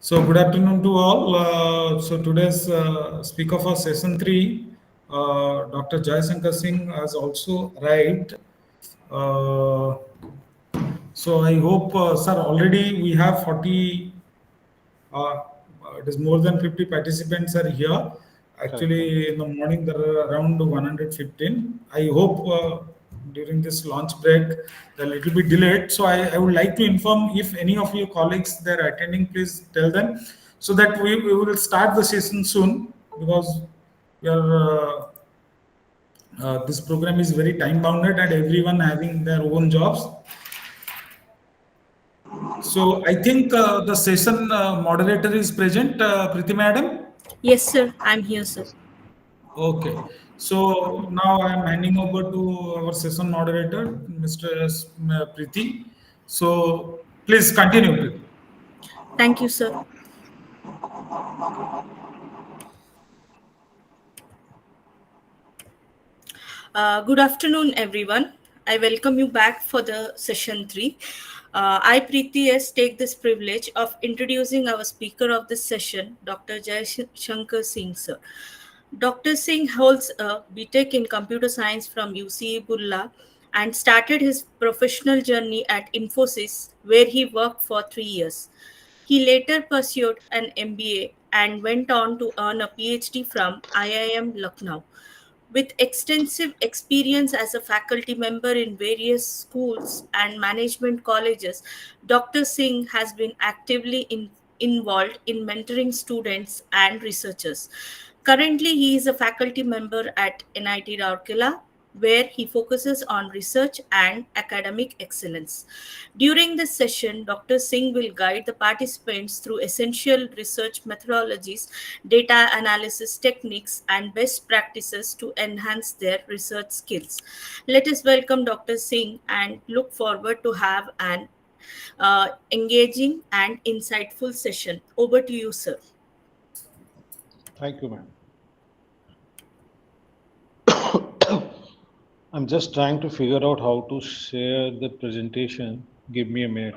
So good afternoon to all. So today's speaker for session 3, Dr. Jaya Shankar Singh has also arrived. Uh, so I hope, sir, already we have 40, uh, it is more than 50 participants are here. Correct. Actually, in the morning there are around 115. I hope during this lunch break they're a little bit delayed. So I would like to inform if any of your colleagues they're attending, please tell them so that we will start the session soon because we are, this program is very time bounded and everyone having their own jobs. So I think the session moderator is present, Priti madam. Yes, sir. I'm here, sir. Okay. So now I am handing over to our session moderator, Mr. Priti. So please continue, Priti. Thank you, sir. Good afternoon, everyone. I welcome you back for the session 3. I, Preeti S, take this privilege of introducing our speaker of this session, Dr. Jaya Shankar Singh, sir. Dr. Singh holds a BTech in Computer Science from UCE Bulla and started his professional journey at Infosys, where he worked for 3 years. He later pursued an MBA and went on to earn a PhD from IIM Lucknow. With extensive experience as a faculty member in various schools and management colleges, Dr. Singh has been actively involved in mentoring students and researchers. Currently, he is a faculty member at NIT Rourkela, where he focuses on research and academic excellence. During this session, Dr. Singh will guide the participants through essential research methodologies, data analysis techniques, and best practices to enhance their research skills. Let us welcome Dr. Singh and look forward to have an engaging and insightful session. Over to you, sir. Thank you, ma'am. I'm just trying to figure out how to share the presentation. Give me a minute.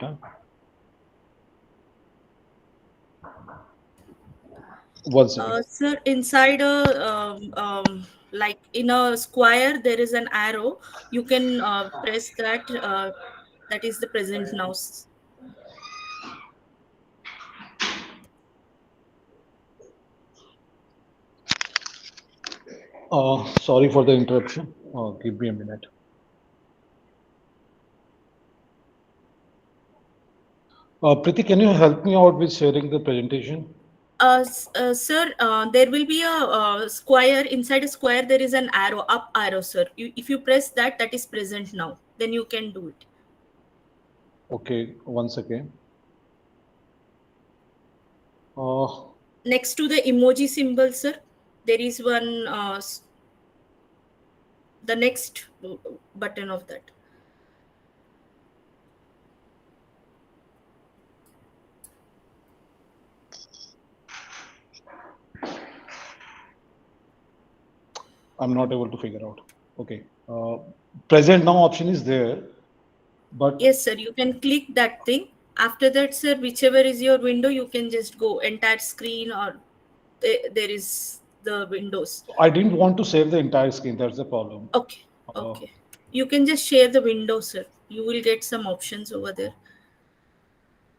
One second. Sir, inside like in a square, there is an arrow. You can press that. That is the present now. Sorry for the interruption. Give me a minute. Priti, can you help me out with sharing the presentation? Sir, there will be a square. Inside a square, there is an arrow, up arrow, sir. If you press that, that is present now. Then you can do it. Okay, once again. Next to the emoji symbol, sir, there is one, the next button of that. I'm not able to figure out. Okay. Present now option is there, but yes, sir, you can click that thing. After that, sir, whichever is your window, you can just go entire screen or there is the windows. I didn't want to save the entire screen. That's the problem. Okay. Okay. You can just share the window, sir. You will get some options over there.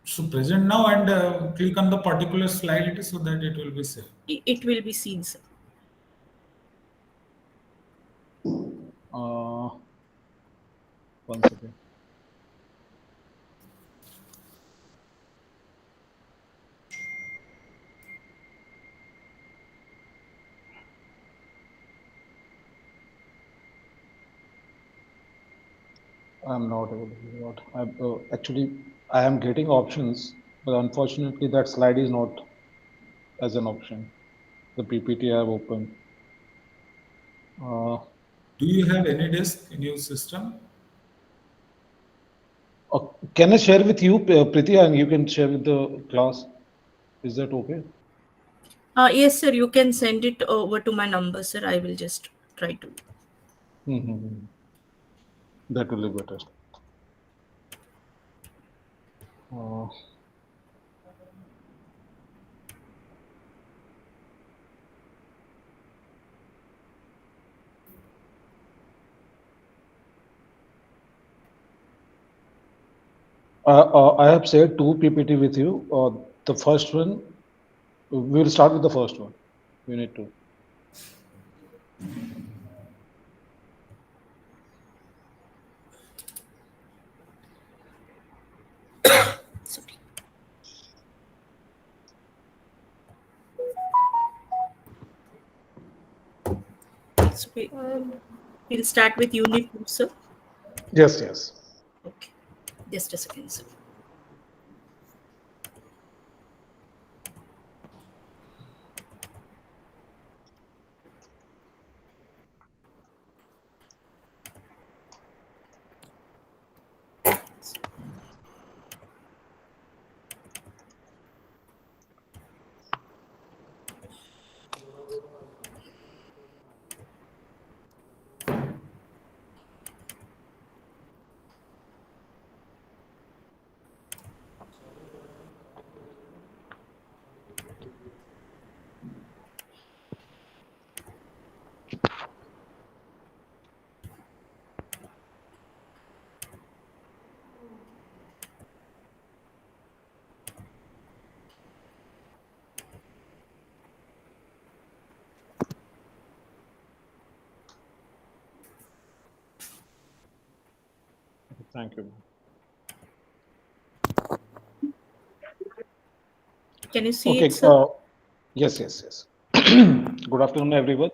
So present now and click on the particular slide so that it will be saved. It will be seen, sir. One second. I'm not able to figure out. Actually, I am getting options, but unfortunately, that slide is not as an option. The PPT I have opened. Do you have any disk in your system? Can I share with you, Priti, and you can share with the class? Is that okay? Yes, sir. You can send it over to my number, sir. I will just try to. That will be better. I have shared two PPT with you. The first one, we will start with the first one. Unit 2. Sorry. So we'll start with Unit 2, sir. Yes, yes. Okay. Just a second, sir. Thank you. Can you see it, Okay. sir? Yes, yes, yes. Good afternoon, everyone.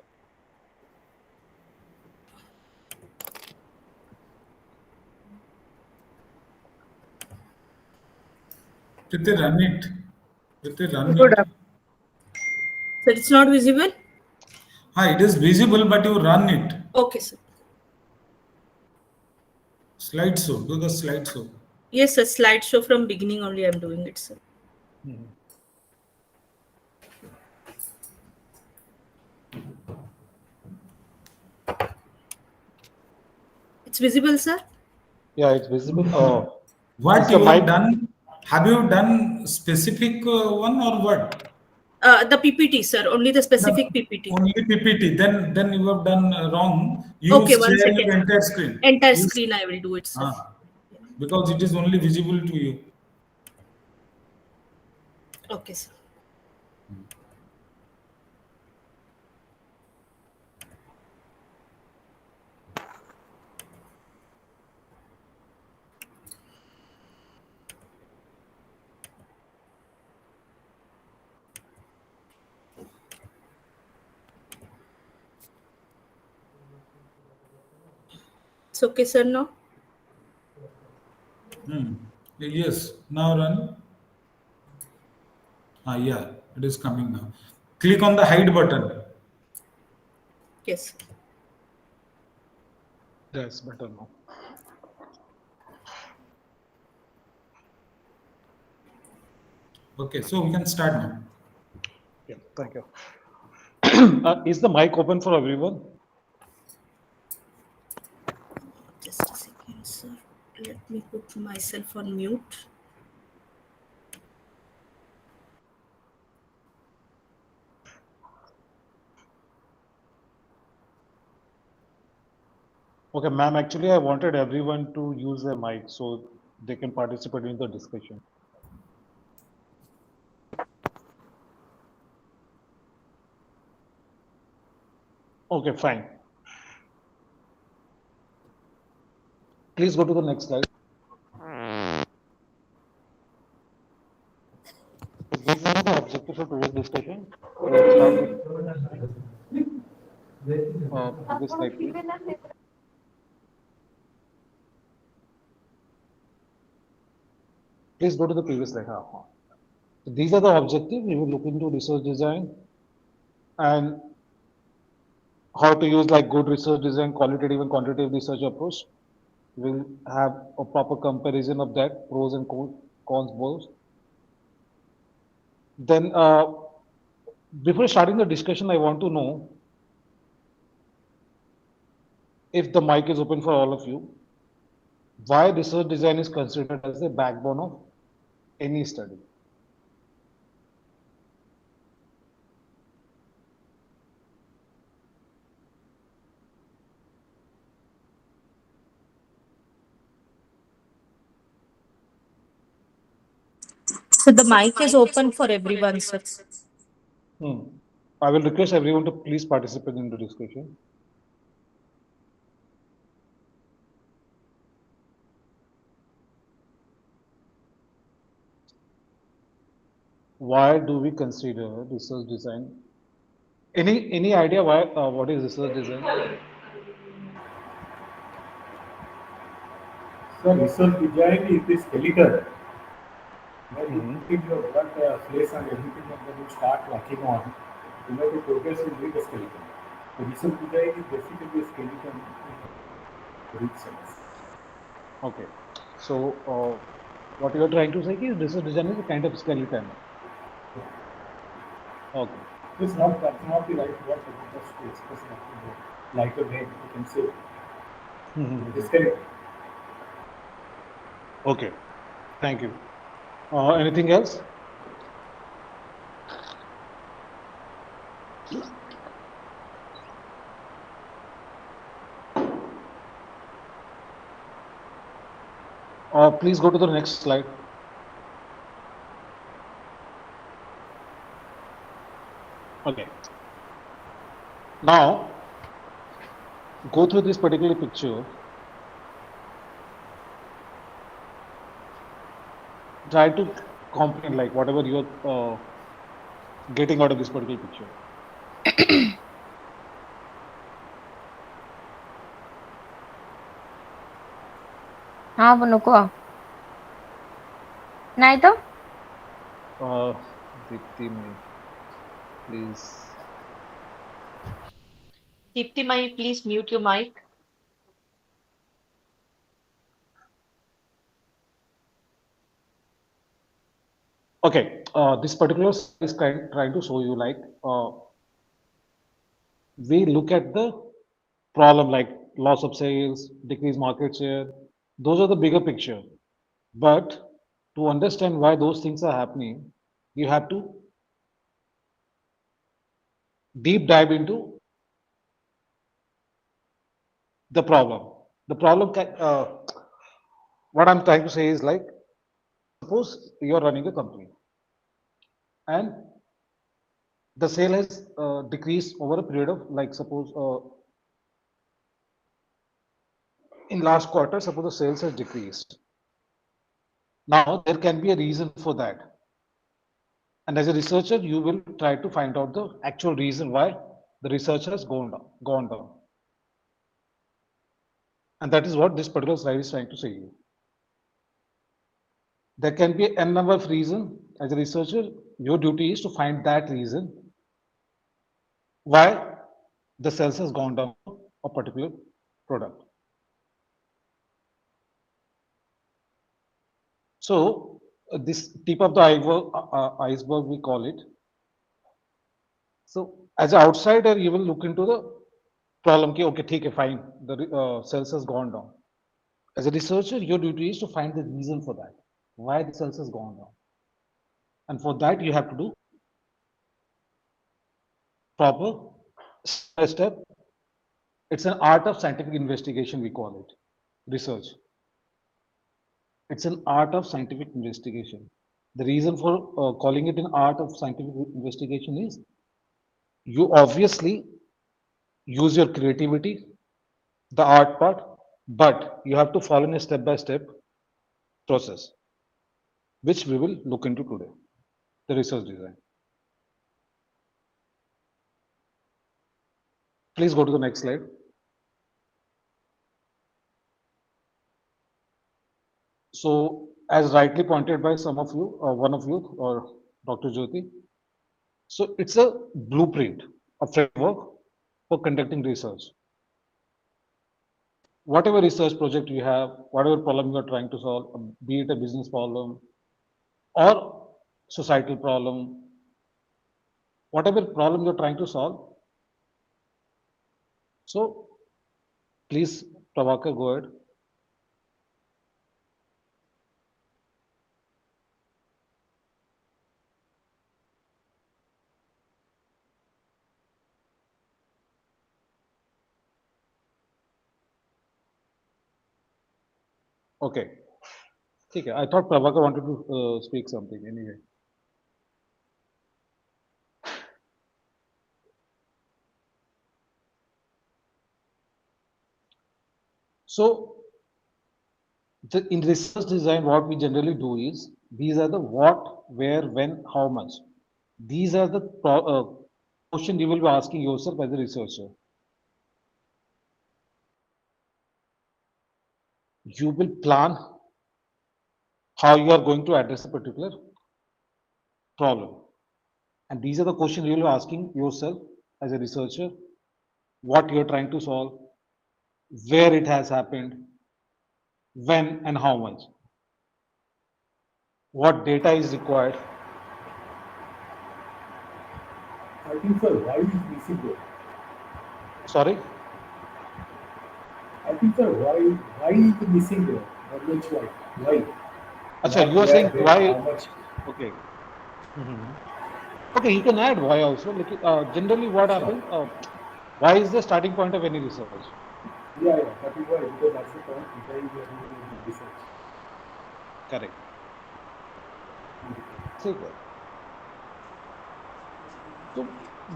Priti, run it. Priti, run Good it. afternoon. Sir, it's not visible? It is visible, but you run it. Okay, sir. Slideshow. Do the slideshow. Yes, sir. Slideshow from beginning only I'm doing it, sir. It's visible, sir? Yeah, it's visible. Is What the you have mic? done? Have you done specific one or what? The PPT, sir. Only the No, specific PPT. only PPT. Then you have done wrong. Okay, Use one share second, your sir. entire screen. Entire Use screen I will do it, sir. because it is only visible to you. Okay, sir. It's okay, sir, now? Yes. Now run. Yeah, it is coming now. Click on the hide button. Yes. Yes, better now. Okay, so we can start now. Yeah, thank you. Is the mic open for everyone? Just a second, sir. Let me put myself on mute. Okay, ma'am, actually, I wanted everyone to use their mic so they can participate in the discussion. Okay, fine. Please go to the next slide. These are the objectives of today's discussion. Let's start with previous slide, please. Please go to the previous slide. So these are the objectives. We will look into research design and how to use like good research design, qualitative and quantitative research approach. We'll have a proper comparison of that, pros and cons both. Then, before starting the discussion, I want to know if the mic is open for all of you, why research design is considered as the backbone of any study. So the mic is open for everyone, sir. Hmm. I will request everyone to please participate in the discussion. Why do we consider research design? Any idea why? What is research design? So research design is the skeleton where you Hmm. put in your blood, place and everything and then you start working on. You know, to progress you need a skeleton. The research design is basically a skeleton in reach sense. Okay. So what you are trying to say is research design is a kind of skeleton. Okay. That's not the right word, but just to express that in a lighter way, you can say the Mhm. skeleton. Okay. Thank you. Anything else? Please go to the next slide. Okay. Now go through this particular picture. Try to comprehend like whatever you're getting out of this particular picture. ହଁ ବୁନୁ କୁହ ନାଇଁ ତ Uh, Deepti, may please. Deepti Mai, please mute your mic. Okay. This particular slide is trying to show you like we look at the problem like loss of sales, decreased market share. Those are the bigger picture. But to understand why those things are happening, you have to deep dive into the problem. The problem what I'm trying to say is like, suppose you're running a company and the sale has decreased over a period of like, suppose in last quarter, suppose the sales has decreased. Now there can be a reason for that. And as a researcher, you will try to find out the actual reason why the research has gone down. And that is what this particular slide is trying to say you. There can be n number of reasons. As a researcher, your duty is to find that reason why the sales has gone down for a particular product. So this tip of the iceberg, we call it. So as an outsider, you will look into the problem. Okay, okay, fine. The sales has gone down. As a researcher, your duty is to find the reason for that, why the sales has gone down. And for that, you have to do proper step by step. It's an art of scientific investigation, we call it research. It's an art of scientific investigation. The reason for calling it an art of scientific investigation is you obviously use your creativity, the art part, but you have to follow in a step by step process, which we will look into today, the research design. Please go to the next slide. So, as rightly pointed by some of you, or one of you, or Dr. Jyoti, so it's a blueprint, a framework for conducting research. Whatever research project you have, whatever problem you are trying to solve, be it a business problem or societal problem, whatever problem you're trying to solve. So, please, Prabhakar, go ahead. Okay. Okay, I thought Prabhakar wanted to speak something anyway. So in research design, what we generally do is these are the what, where, when, how much. These are the question you will be asking yourself as a researcher. You will plan how you are going to address a particular problem. And these are the questions you will be asking yourself as a researcher, what you are trying to solve, where it has happened, when and how much, what data is required. I think, sir, why is missing there? Sorry? I think, sir, why is it missing there? Always why? Why? Acha, Not you are where, saying when, why? how much? Okay. Mhm. Okay, you can add why also. Like, generally, what Sure. happens? Why is the starting point of any research? Yeah, yeah, that is why, because that's the point why we are doing the research. Correct. See that. So,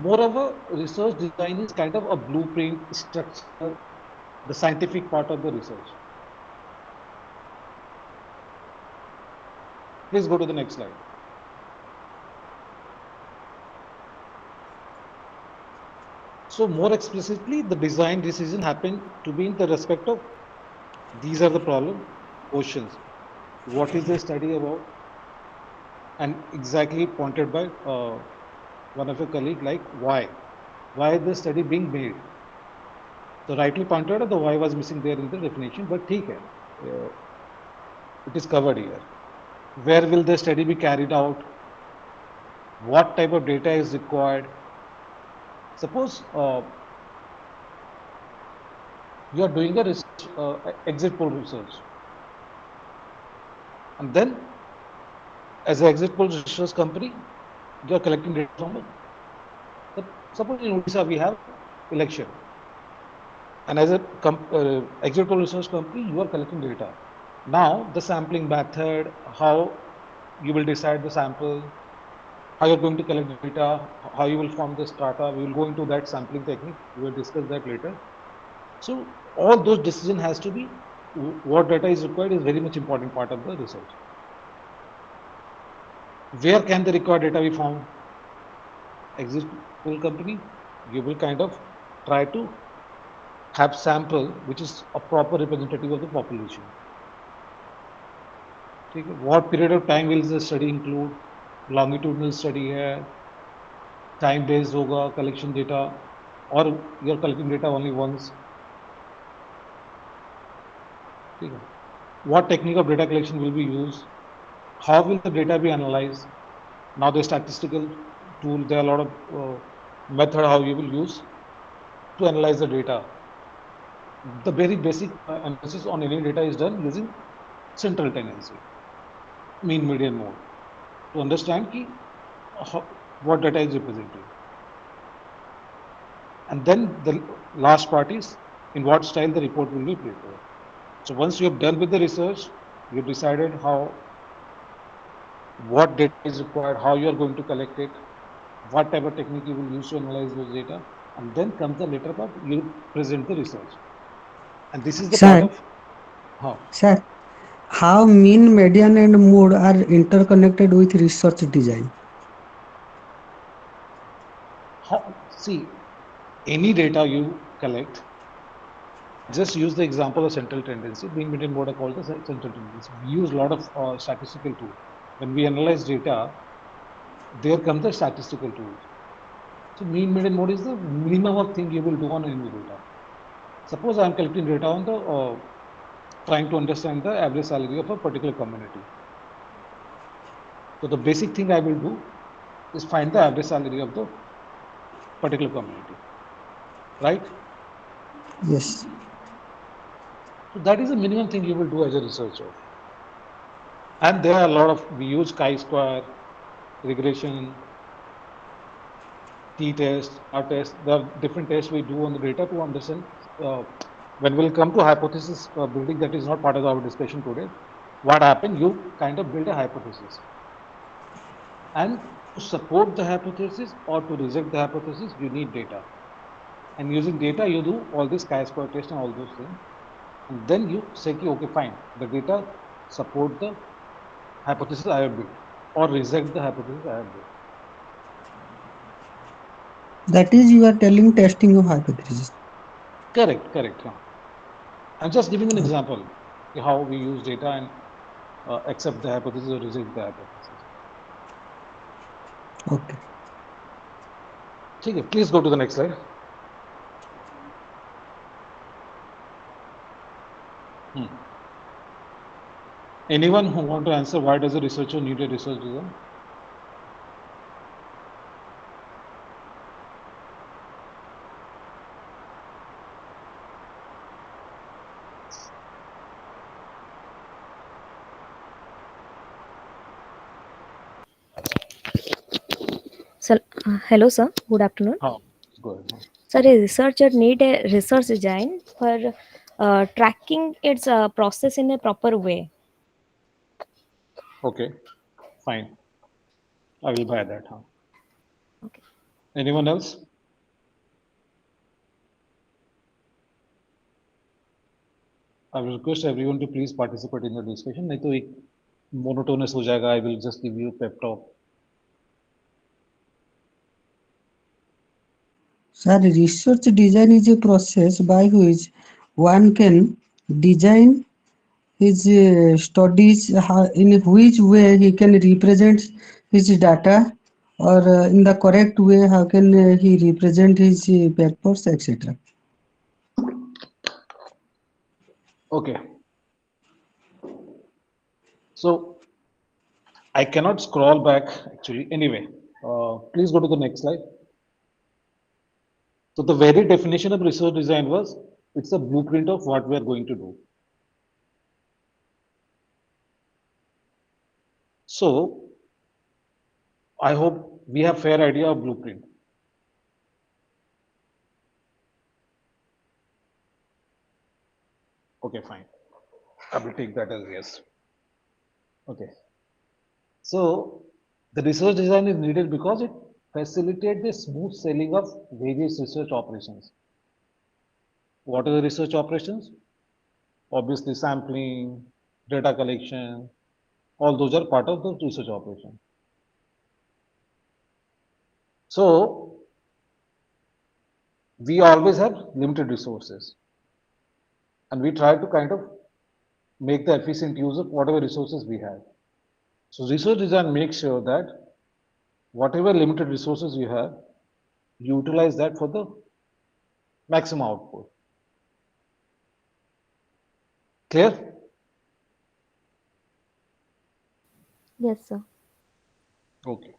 moreover, research design is kind of a blueprint structure, the scientific part of the research. Please go to the next slide. So, more explicitly, the design decision happen to be in the respect of these are the problem questions. What is the study about? And exactly pointed by one of your colleague, like why? Why is the study being made? So rightly pointed out, the why was missing there in the definition, but ठीक है, it is covered here. Where will the study be carried out? What type of data is required? Suppose you are doing a research, exit poll research, and then as an exit poll research company, you are collecting data from suppose in Odisha we have election, and as a exit poll research company, you are collecting data. Now the sampling method, how you will decide the sample, how you're going to collect data, how you will form the strata. We will go into that sampling technique. We will discuss that later. So all those decision has to be what data is required is very much important part of the research. Where can the required data be found? Exit poll company, you will kind of try to have sample which is a proper representative of the population. Okay. What period of time will the study include? Longitudinal study है, time based होगा collection data, or you're collecting data only once. ठीक है. What technique of data collection will be used? How will the data be analyzed? Now the statistical tool, there are a lot of method how you will use to analyze the data. The very basic analysis on any data is done using central tendency, mean median mode, to understand ki, what data is represented. And then the last part is in what style the report will be prepared. So once you have done with the research, you decided what data is required, how you are going to collect it, what type of technique you will use to analyze those data, and then comes the later part, you present the research. And this is the part Sir, of how. sir, how mean, median, and mode are interconnected with research design? See, any data you collect, just use the example of central tendency. Mean median mode are called the central tendency. We use a lot of statistical tools. When we analyze data, there comes the statistical tools. So mean median mode is the minimum of thing you will do on any data. Suppose I am collecting data on the trying to understand the average salary of a particular community. So the basic thing I will do is find the average salary of the particular community, right? Yes. So that is the minimum thing you will do as a researcher. And there are a lot of, we use chi-square, regression, t-test, r-test. There are different tests we do on the data to understand. When we'll come to hypothesis building, that is not part of our discussion today. what happened? You kind of build a hypothesis. And to support the hypothesis or to reject the hypothesis, you need data. And using data, you do all this chi-square test and all those things. And then you say, okay, fine, the data support the hypothesis I have built or reject the hypothesis I have built. That is, you are telling testing of hypothesis. Correct, correct. Huh. I'm just giving an example how we use data and accept the hypothesis or reject the hypothesis. Okay. Okay, please go to the next slide. Anyone who want to answer why does a researcher need a research design? Sir, hello, sir. Good afternoon. Go ahead. Sir, a researcher need a research design for tracking its process in a proper way. Okay, fine. I will buy that. Huh? Okay. Anyone else? I will request everyone to please participate in the discussion. नहीं तो एक monotonous हो जाएगा. I will just give you pep talk. Sir, research design is a process by which one can design his studies, in which way he can represent his data, or in the correct way how can he represent his papers, etc. Okay. So I cannot scroll back actually. Anyway, please go to the next slide. So the very definition of research design was it's a blueprint of what we are going to do. So I hope we have fair idea of blueprint. Okay, fine. I will take that as yes. Okay. So the research design is needed because it facilitates the smooth sailing of various research operations. What are the research operations? Obviously, sampling, data collection, all those are part of the research operation. So we always have limited resources, and we try to kind of make the efficient use of whatever resources we have. So research design makes sure that whatever limited resources you have, you utilize that for the maximum output. Clear? Yes, sir. Okay.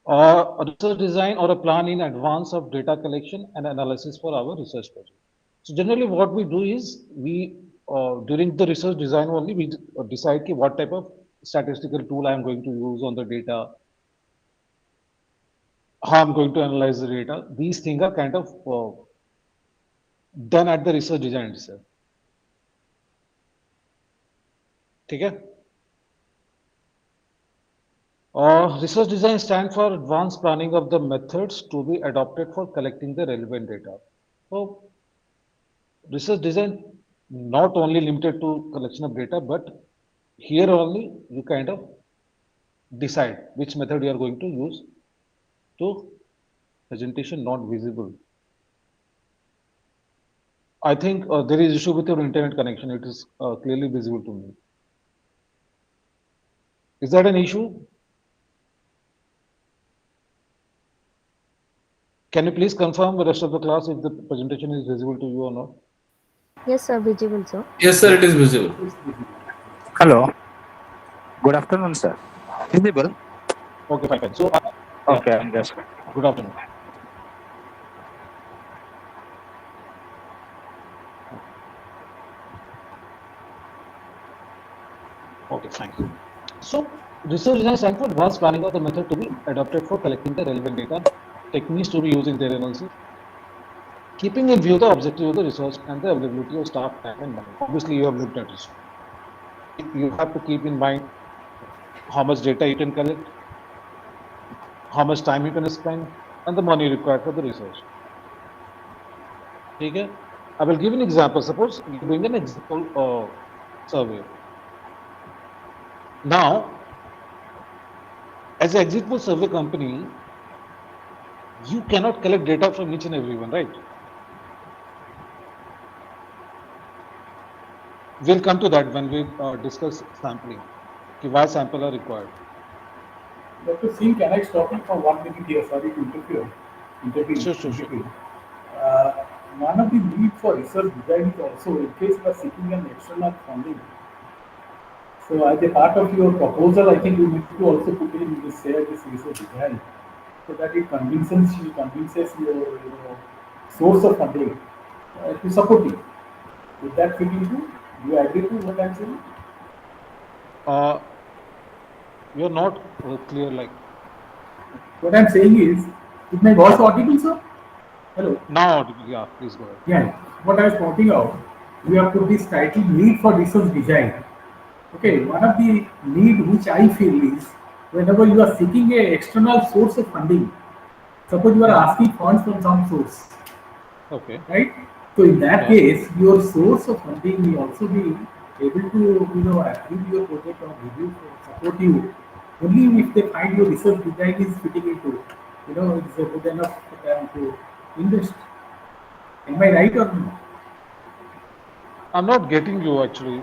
Or a research design or a plan in advance of data collection and analysis for our research project. So generally what we do is we, during the research design only, we decide what type of statistical tool I am going to use on the data, how I'm going to analyze the data. These things are kind of done at the research design itself. Okay? Research design stands for advanced planning of the methods to be adopted for collecting the relevant data. So research design not only limited to collection of data, but here only you kind of decide which method you are going to use to presentation not visible. I think there is issue with your internet connection. It is clearly visible to me. Is that an issue? Can you please confirm the rest of the class if the presentation is visible to you or not? Yes, sir. Visible, sir. Yes, sir, it is visible. Hello. Good afternoon, sir. Visible? Okay, fine. So, Okay, yeah. I'm just. Good afternoon. Okay, fine. So, research design stands for advanced planning of the method to be adopted for collecting the relevant data, techniques to be used in their analysis, keeping in view the objective of the research and the availability of staff, time, and money. Obviously, you have looked at it. you have to keep in mind how much data you can collect, how much time you can spend, and the money required for the research. Okay? I will give an example. Suppose you're doing an example survey. Now, as an exit poll survey company, you cannot collect data from each and everyone, right? We'll come to that when we discuss sampling. Okay, why sample are required? Dr. Singh, can I stop you for 1 minute here? Sorry to intervene Sure, sure, in sure. between. Uh, One of the need for research design is also in case you are seeking an external funding. So as a part of your proposal, I think you need to also put in this share this research design so that it convinces your source of funding to support you. Would that fit into? Do you agree to what I'm saying? Uh, you're not clear, like What I'm saying is my voice audible, sir? Hello. now. Yeah, please go ahead. Yeah, what I was pointing out, we have put this title need for research design. Okay, Hmm. one of the need which I feel is whenever you are seeking a external source of funding, suppose you are Hmm. asking funds from some source, Okay. right? So in that Yeah. case, your source of funding will also be able to approve your project or review support you only if they find your research design is fitting into it's a good enough for them to invest. Am I right or no? I'm not getting you actually,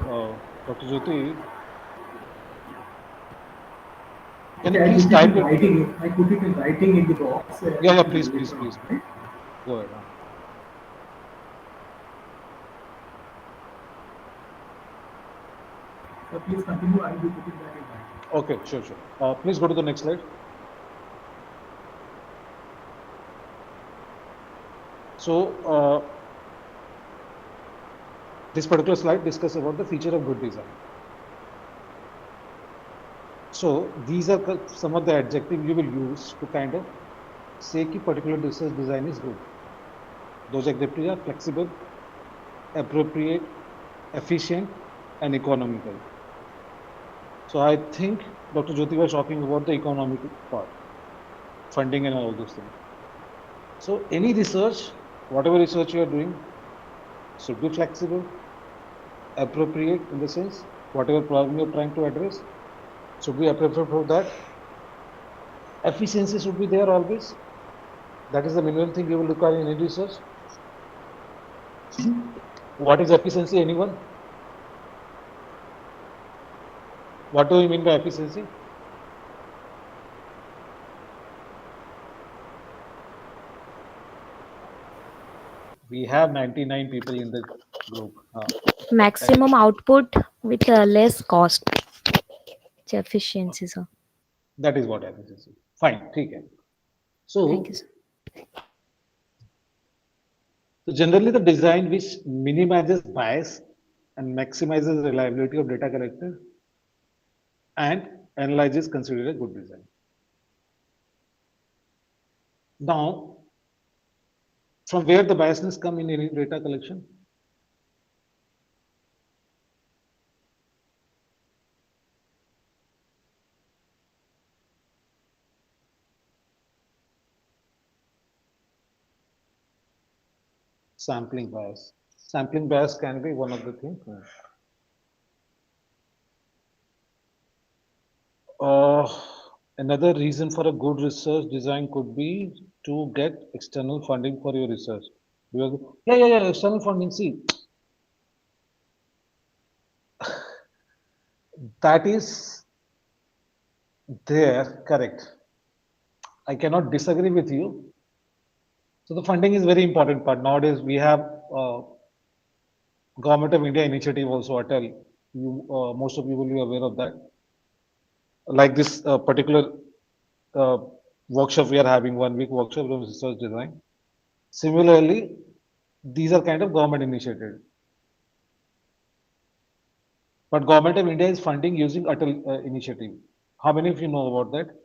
Dr. Jyoti. Can you Okay, I please put it type in it? writing. I put it in writing in the box. Yeah, yeah, please, please, Later on, please. right? Go ahead. So please continue. I will be putting that in writing. Okay, sure, sure. Please go to the next slide. So, this particular slide discusses about the feature of good design. So, these are some of the adjectives you will use to kind of say कि particular research design is good. Those adjectives are flexible, appropriate, efficient, and economical. So, I think Dr. Jyoti was talking about the economic part, funding and all those things. So, any research, whatever research you are doing, should be flexible, appropriate in the sense whatever problem you're trying to address should be appropriate for that. Efficiency should be there always. That is the minimum thing you will require in any research. What is efficiency? Anyone? What do you mean by efficiency? We have 99 people in the group. Maximum output with less cost. Efficiency, sir. That is what efficiency. Fine. Okay. Thank you, So, sir. so generally the design which minimizes bias and maximizes reliability of data collected and analyzes considered a good design. Now, from where the biasness come in any data collection? Sampling bias. Sampling bias can be one of the things. Uh, Another reason for a good research design could be to get external funding for your research. Because, yeah, external funding. See, that is there, correct. I cannot disagree with you. So the funding is very important part. Nowadays, we have Government of India initiative also, Atal. Most of you will be aware of that. Like this particular uh, workshop we are having, 1 week workshop on research design. Similarly, these are kind of government initiated. But Government of India is funding using Atal initiative. How many of you know about that?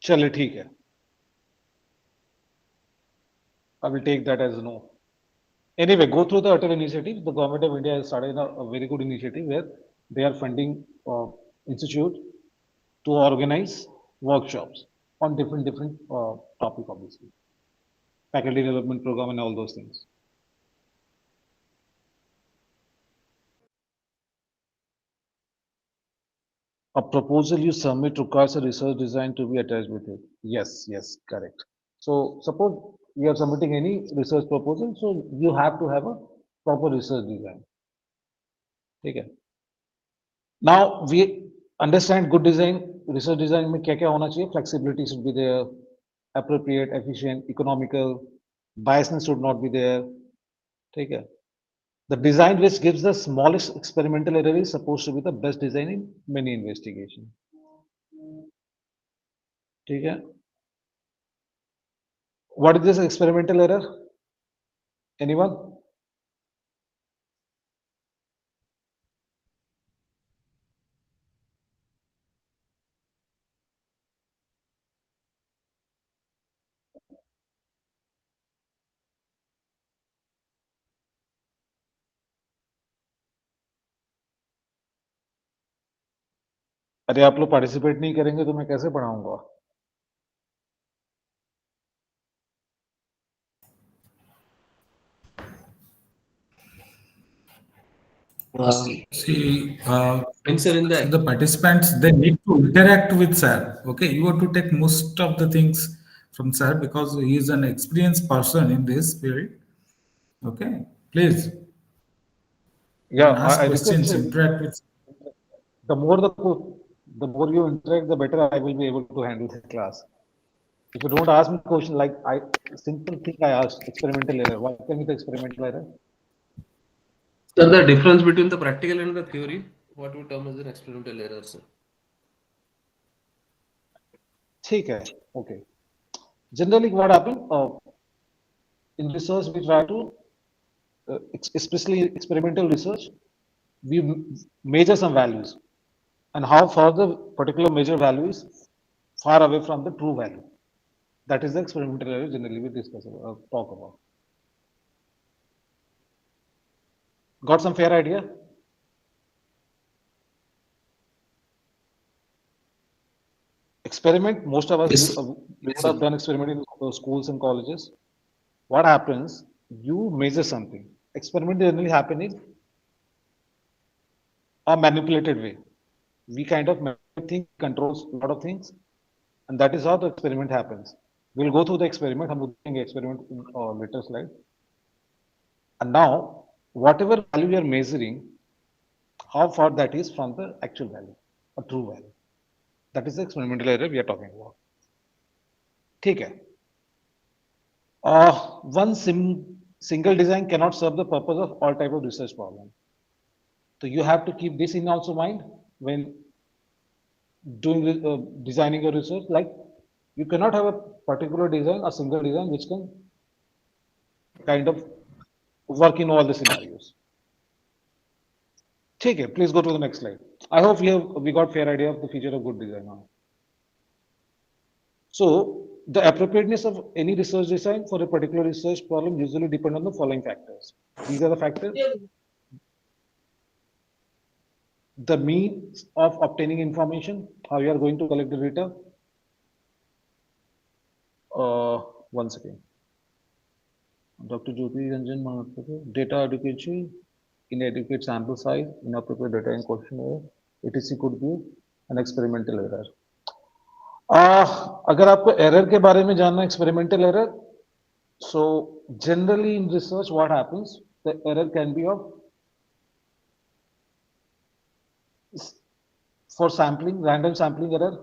चलिए ठीक है. I will take that as no. Anyway, go through the Atal initiative. The government of India has started a very good initiative where they are funding institute to organize workshops on different topic, obviously, faculty development program and all those things. A proposal you submit requires a research design to be attached with it. Yes, yes, correct. So suppose you are submitting any research proposal, so you have to have a proper research design. Okay. Now we understand good design, research design में क्या क्या होना चाहिए? Flexibility should be there, appropriate, efficient, economical, biasness should not be there. ठीक है. The design which gives the smallest experimental error is supposed to be the best design in many investigation. ठीक है. What is this experimental error? Anyone? अरे आप लोग participate नहीं करेंगे तो मैं कैसे पढ़ाऊंगा? See, the participants, they need to interact with sir. Okay, you have to take most of the things from sir because he is an experienced person in this field. Okay, please. You Yeah, can ask I request questions, interact with. the more you interact, the better I will be able to handle the class. If you don't ask me question like simple thing I asked, experimental error. What can be the experimental error? Sir, the difference between the practical and the theory, what we term as an experimental error, sir. ठीक है, okay. Generally, what happens in research, we try to, especially experimental research, we measure some values, and how far the particular measure value is far away from the true value. That is the experimental error generally we discuss talk about. Got some fair idea? Experiment, most of us have done experiment in schools and colleges. What happens? You measure something. Experiment generally happen in a manipulated way. We kind of manipulate things, controls a lot of things, and that is how the experiment happens. We'll go through the experiment. I'm looking at experiment in later slide. And now, whatever value we are measuring, how far that is from the actual value, a true value. That is the experimental error we are talking about. ठीक है. One single design cannot serve the purpose of all type of research problem. So you have to keep this in also mind when doing designing your research. Like you cannot have a particular design, a single design which can kind of work in all the scenarios. ठीक है. Please go to the next slide. I hope we got fair idea of the feature of good design now. So the appropriateness of any research design for a particular research problem usually depend on the following factors. These are the factors. The means of obtaining information, how you are going to collect the data. One second. Dr. Jyoti Ranjan Mahapatra, data adequacy, inadequate sample size, inappropriate data in questionnaire, etc. could be an experimental error. अगर आपको error के बारे में जानना experimental error, so generally in research what happens, the error can be of for sampling, random sampling error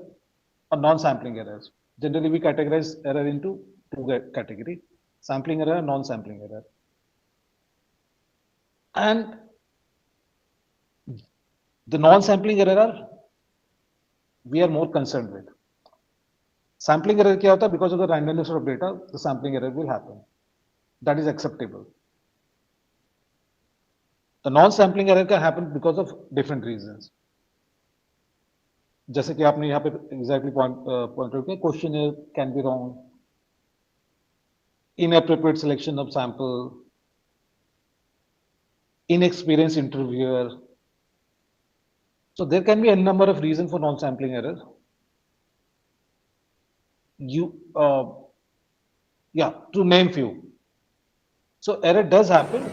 or non-sampling errors. Generally we categorize error into two categories, sampling error and non-sampling error. And the non-sampling error we are more concerned with. Sampling error क्या होता है? Because of the randomness of data, the sampling error will happen. That is acceptable. The non-sampling error can happen because of different reasons. जैसे कि आपने यहाँ पे exactly point out किया, questionnaire can be wrong, inappropriate selection of sample, inexperienced interviewer. So there can be a number of reasons for non-sampling error. Yeah, to name few. So error does happen.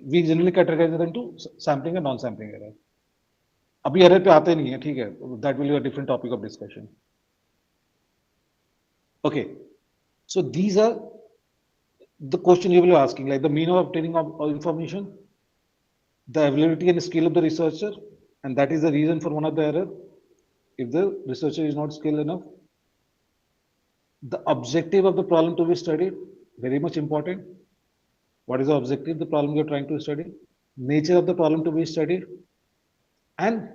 We generally categorize it into sampling and non-sampling error. अभी error पे आते नहीं है, ठीक है? That will be a different topic of discussion. Okay, so these are the question you will be asking, like the mean of obtaining of information, the ability and skill of the researcher, and that is the reason for one of the error. If the researcher is not skilled enough, the objective of the problem to be studied, very much important. What is the objective of the problem you're trying to study? Nature of the problem to be studied, and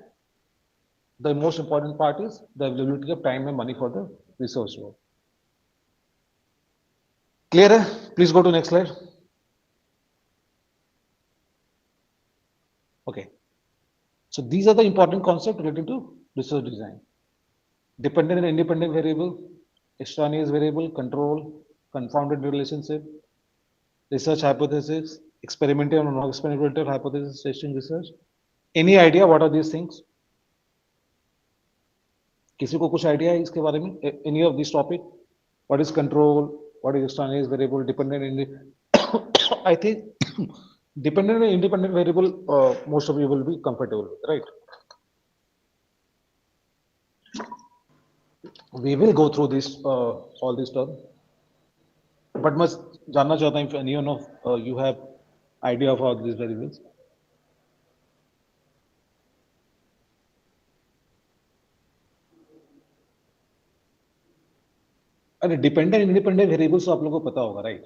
the most important part is the availability of time and money for the research work. Clear? Please go to next slide. Okay. So these are the important concepts related to research design. Dependent and independent variable, extraneous variable, control, confounded relationship, research hypothesis, experimental or non-experimental hypothesis testing research. Any idea what are these things? किसी को कुछ idea है इसके बारे में? Any of these topic? What is control? What is extraneous variable? Dependent? I think dependent and independent variable, most of you will be comfortable with, right? We will go through this all this term, but must जानना चाहता हूँ if anyone of you have idea of all these variables. अरे dependent independent variables तो आप लोगों को पता होगा, राइट?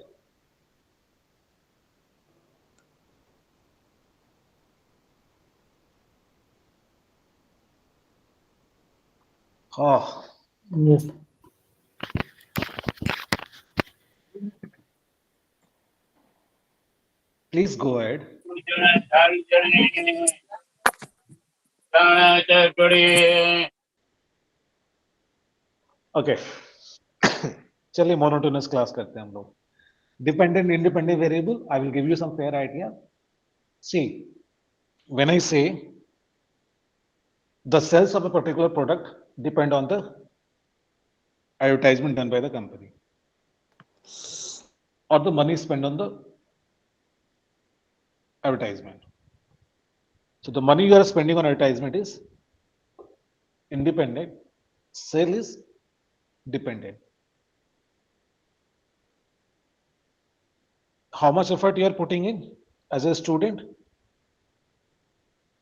हाँ, Yes. please go ahead. Okay. चलिए मोनोटोनस क्लास करते हैं हम लोग. Dependent independent variable, I will give you some fair idea. See, when I say the sales of a particular product depend on the advertisement done by the company or the money spent on the advertisement. So the money you are spending on advertisement is independent, sale is dependent. How much effort you are putting in as a student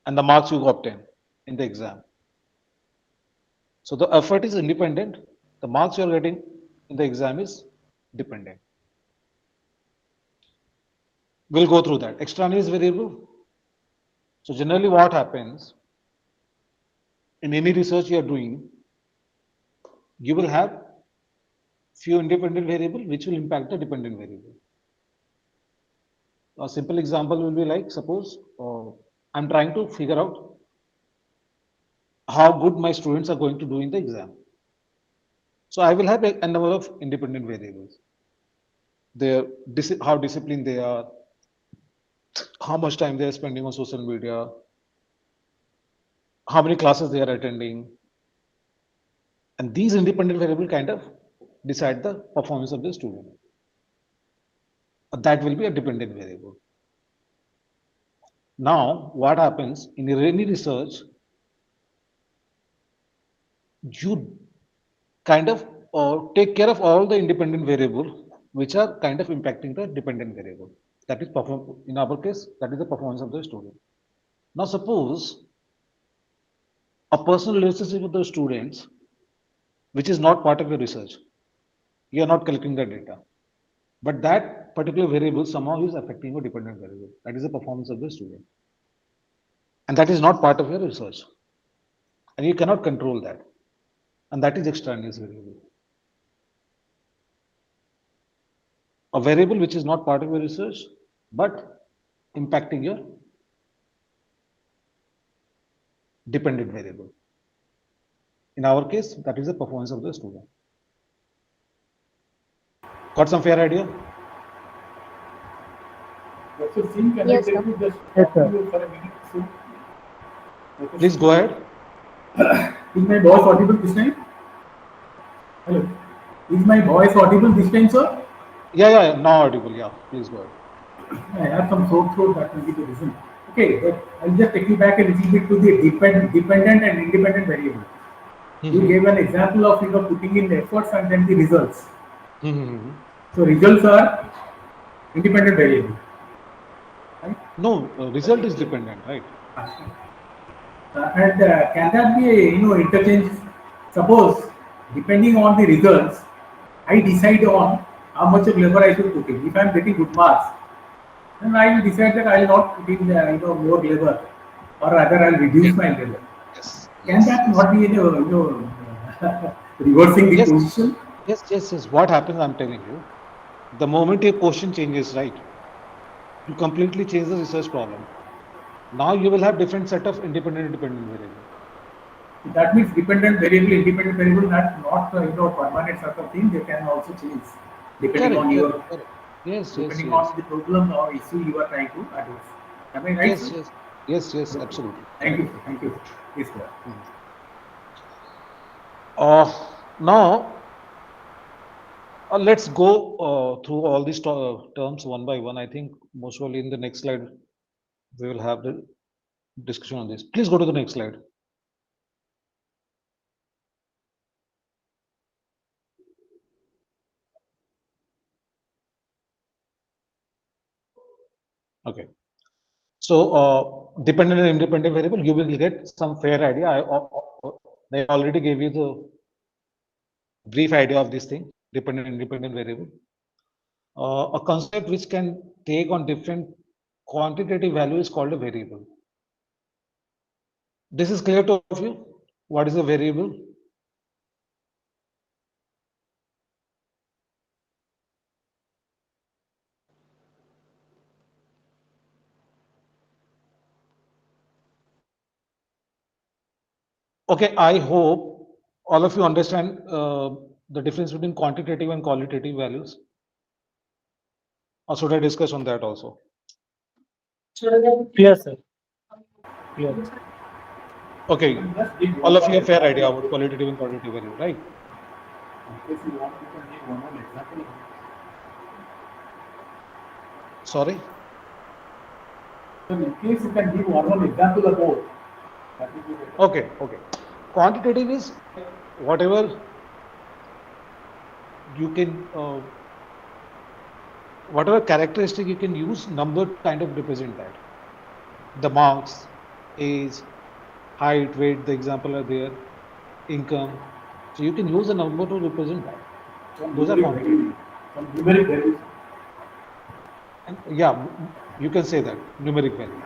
and the marks you obtain in the exam. So the effort is independent, the marks you are getting in the exam is dependent. We'll go through that. Extraneous variable. So generally what happens in any research you are doing, you will have few independent variable which will impact the dependent variable. A simple example will be like, suppose I'm trying to figure out how good my students are going to do in the exam. So I will have a number of independent variables. How disciplined they are, how much time they are spending on social media, how many classes they are attending. And these independent variables kind of decide the performance of the student. That will be a dependent variable. Now, what happens in any research, you kind of take care of all the independent variables which are kind of impacting the dependent variable. That is in our case, that is the performance of the student. Now, suppose a personal relationship with the students, which is not part of your research, you are not collecting the data, but that particular variable somehow is affecting a dependent variable. That is the performance of the student, and that is not part of your research, and you cannot control that, and that is extraneous variable. A variable which is not part of your research, but impacting your dependent variable. In our case, that is the performance of the student. Got some fair idea? Dr. Singh, can Yes, I sir. take you just Yes, talk to sir. you for a minute? So, Dr. Please Singh, go ahead. is my voice audible this time? Hello. Is my voice audible this time, sir? Yeah, now audible. Yeah, please go ahead. I have some sore throat, that may be the reason. Okay, but I'll just take you back a little bit to the dependent and independent variable. You gave an example of putting in efforts and then the results. So results are independent variable, right? No, result is dependent, right? And can that be a interchange? Suppose depending on the results, I decide on how much of labor I should put in. If I am getting good marks, then I will decide that I will not put in more labor, or rather I will reduce my labor. Yes, Can yes, that yes. not be reversing the Yes, position? yes. What happens, I'm telling you, the moment your question changes, right, you completely change the research problem. Now you will have different set of independent variable. That means dependent variable, independent variable, not permanent sort of thing. They can also change depending on Correct. your depending Yes. on the problem or issue you are trying to address. Am I right, sir? Yes, Okay. absolutely. Thank you, Correct. sir. Thank you, sir. Please go ahead. Now, let's go through all these terms one by one. I think most probably in the next slide, we will have the discussion on this. Please go to the next slide. Okay. So, dependent and independent variable, you will get some fair idea. I already gave you the brief idea of this thing, dependent and independent variable. A concept which can take on different quantitative value is called a variable. This is clear to all of you. What is a variable? Okay, I hope all of you understand the difference between quantitative and qualitative values. Or should I discuss on that also? Clear, sir. Clear. Okay, Just give all one of you more have fair idea example about of it. qualitative and quantitative value, right? In case you want, you can give one more example. Sorry. So in case you can give one more example of both, that will be better. Okay. Quantitative is whatever you can, whatever characteristic you can use number to kind of represent that. The marks, age, height, weight, the example are there, income. So you can use a number to represent that. Some Those are numeric quantitative. value. Some numeric value. And yeah, you can say that numeric value.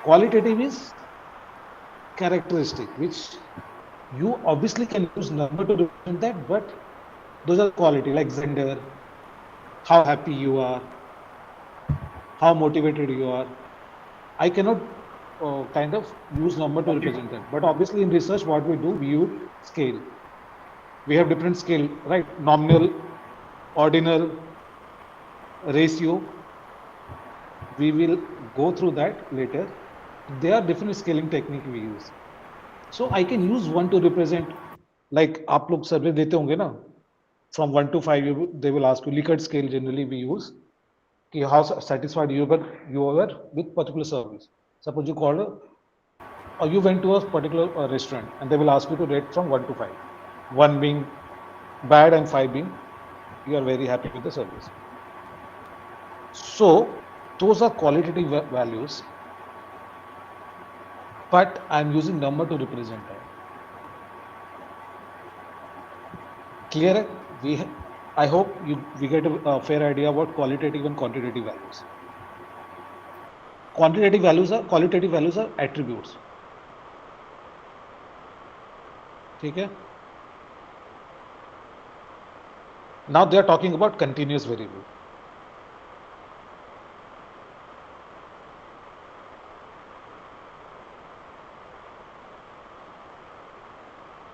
Qualitative is characteristic, which you obviously can use number to represent that, but those are quality like gender, how happy you are, how motivated you are. I cannot kind of use number to represent that. But obviously in research, what we do, we use scale. We have different scale, right? Nominal, ordinal, ratio. We will go through that later. There are different scaling technique we use. So I can use one to represent, like आप लोग सर्वे देते होंगे ना, from 1 to 5 they will ask you Likert scale generally we use कि how satisfied you were with particular service. Suppose you called or you went to a particular restaurant and they will ask you to rate from 1 to 5, 1 being bad and 5 being you are very happy with the service. So those are qualitative values, but I'm using number to represent that. Clear? I hope we get a fair idea about qualitative and quantitative values. Qualitative values are attributes. Okay? Now they are talking about continuous variable.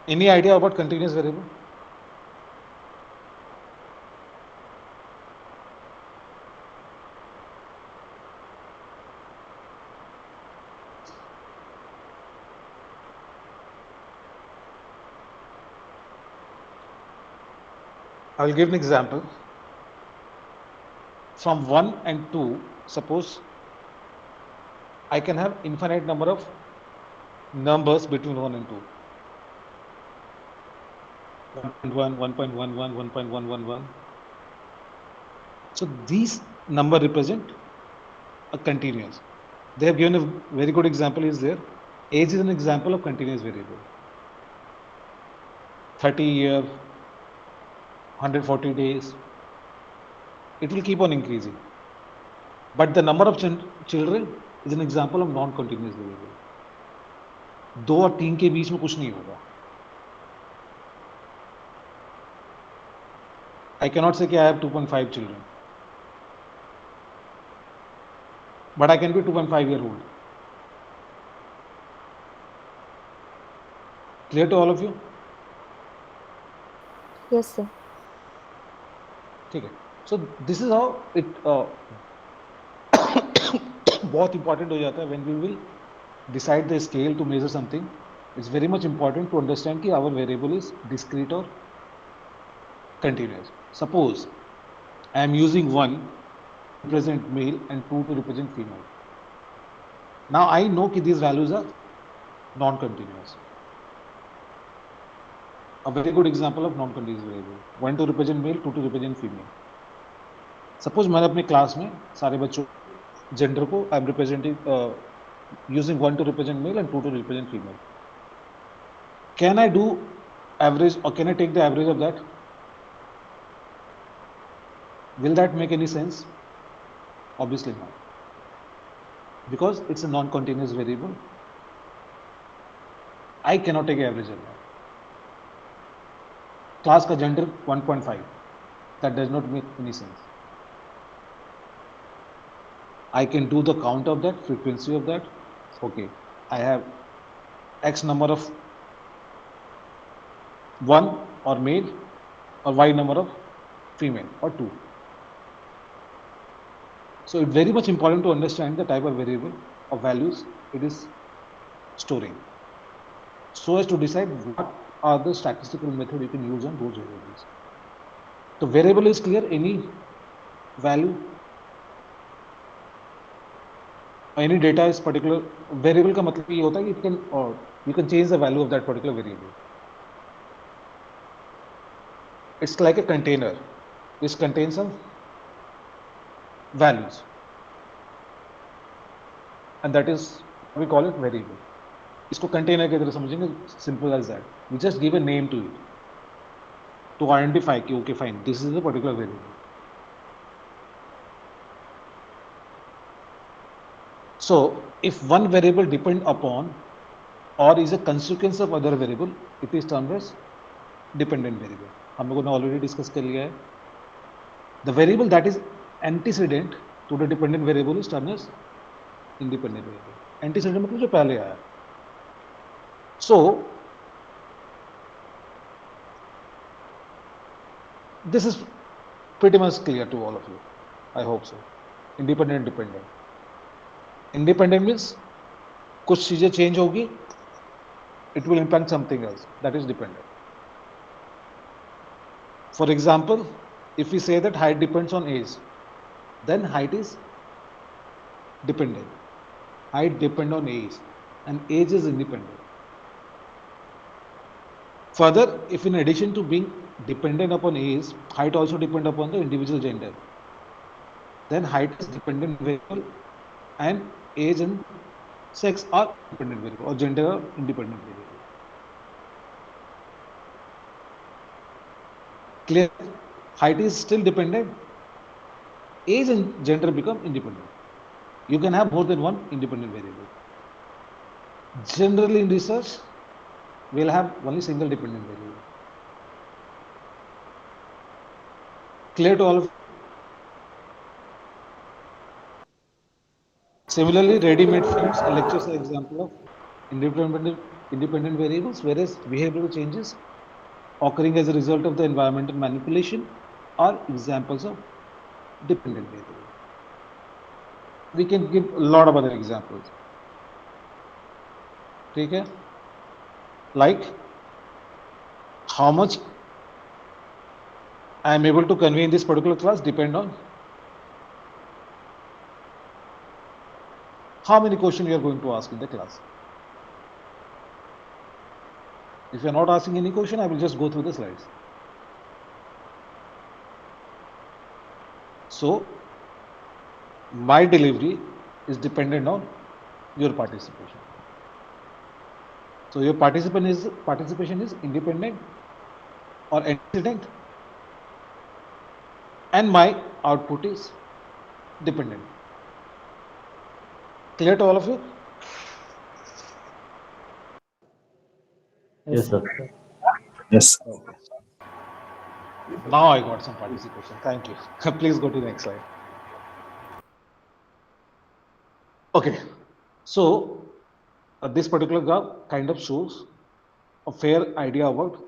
Any idea about continuous variable? I will give an example. From 1 and 2, suppose I can have infinite number of numbers between 1 and 2. 1.1, 1.11, 1.111. So these number represent a continuous. They have given a very good example is there. Age is an example of continuous variable. 30 year, 140 days, it will keep on increasing. But the number of children is an example of non-continuous variable. 2 और 3 के बीच में कुछ नहीं होगा. I cannot say कि I have 2.5 children. But I can be 2.5-year-old. Clear to all of you? Yes, sir. ठीक है. So this is how it बहुत important हो जाता है when we will decide the scale to measure something. It's very much important to understand कि our variable is discrete or continuous. Suppose I am using 1 to represent male and 2 to represent female. Now I know कि these values are non-continuous. A very good example of non-continuous variable. 1 to represent male, 2 to represent female. Suppose मैंने अपने class में सारे बच्चों gender को I am representing using 1 to represent male and 2 to represent female. Can I do average or can I take the average of that? Will that make any sense? Obviously not. Because it's a non-continuous variable. I cannot take average of that. Class ka gender 1.5. That does not make any sense. I can do the count of that, frequency of that. Okay, I have X number of 1 or male or Y number of female or 2. So it's very much important to understand the type of variable or values it is storing, so as to decide what are the statistical method you can use on those variables. The variable is clear, any value, any data is particular. Variable का मतलब ये होता है कि you can change the value of that particular variable. It's like a container which contains some values, and that is we call it variable. इसको container की तरह समझेंगे, simple as that. We just give a name to it to identify कि okay fine, this is a particular variable. So if one variable depend upon or is a consequence of other variable, it is termed as dependent variable. हम लोगों ने already discuss कर लिया है. The variable that is antecedent to the dependent variable is termed as independent variable. Antecedent मतलब जो पहले आया. So this is pretty much clear to all of you. I hope so. Independent, dependent. Independent means कुछ चीजें change होगी, it will impact something else. That is dependent. For example, if we say that height depends on age, then height is dependent. Height depends on age, and age is independent. Further, if in addition to being dependent upon age, height also depends upon the individual gender, then height is dependent variable and age and sex are independent variable or gender are independent variable. Clear? Height is still dependent. Age and gender become independent. You can have more than one independent variable. Generally in research, we'll have only single dependent variable. Clear to all of you? Similarly, ready-made fields and lectures are example of independent variables, whereas behavioral changes occurring as a result of the environmental manipulation are examples of dependent variable. We can give a lot of other examples. Okay? Like how much I am able to convey in this particular class depend on how many questions you are going to ask in the class. If you are not asking any question, I will just go through the slides. So my delivery is dependent on your participation. So your participation is independent or antecedent, and my output is dependent. Clear to all of you? Yes, sir. Yes. Okay. Now I got some participation. Thank you. Please go to the next slide. Okay. So this particular graph kind of shows a fair idea about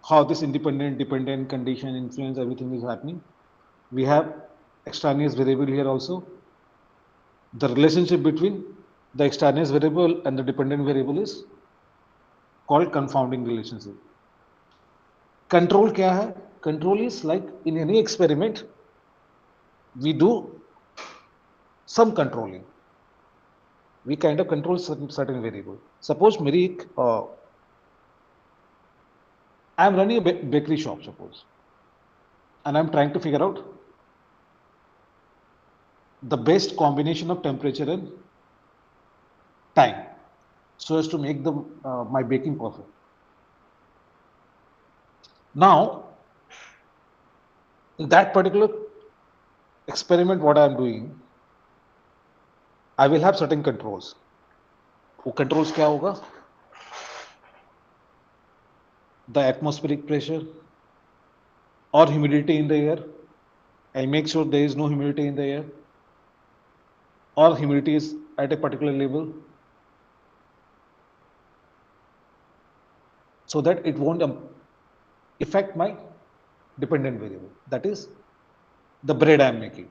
how this independent, dependent, condition, influence, everything is happening. We have extraneous variable here also. The relationship between the extraneous variable and the dependent variable is called confounding relationship. Control kya hai? Control is like in any experiment, we do some controlling. We kind of control certain variable. Suppose I am running a bakery shop, suppose, and I'm trying to figure out the best combination of temperature and time so as to make my baking perfect. Now, in that particular experiment, what I am doing, I will have certain controls. वो controls क्या होगा? The atmospheric pressure or humidity in the air. I make sure there is no humidity in the air, or humidity is at a particular level, so that it won't affect my dependent variable. That is the bread I am making.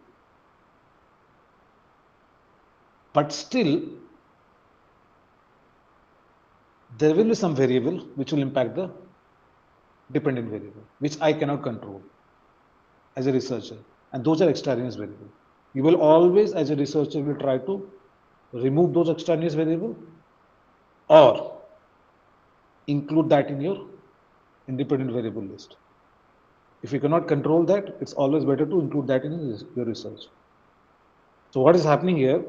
But still, there will be some variable which will impact the dependent variable, which I cannot control as a researcher. And those are extraneous variables. You will always, as a researcher, will try to remove those extraneous variables or include that in your independent variable list. If you cannot control that, it's always better to include that in your research. So what is happening here?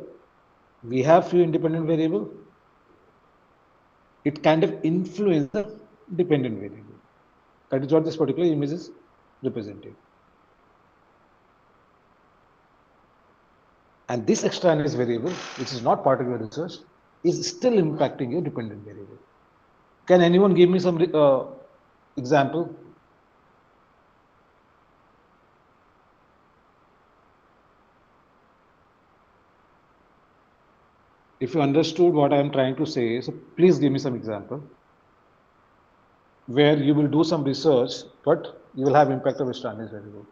We have few independent variable. It kind of influences the dependent variable. That is what this particular image is representing. And this extraneous variable, which is not part of your research, is still impacting your dependent variable. Can anyone give me some example? If you understood what I am trying to say, so please give me some example where you will do some research, but you will have impact of extraneous variable.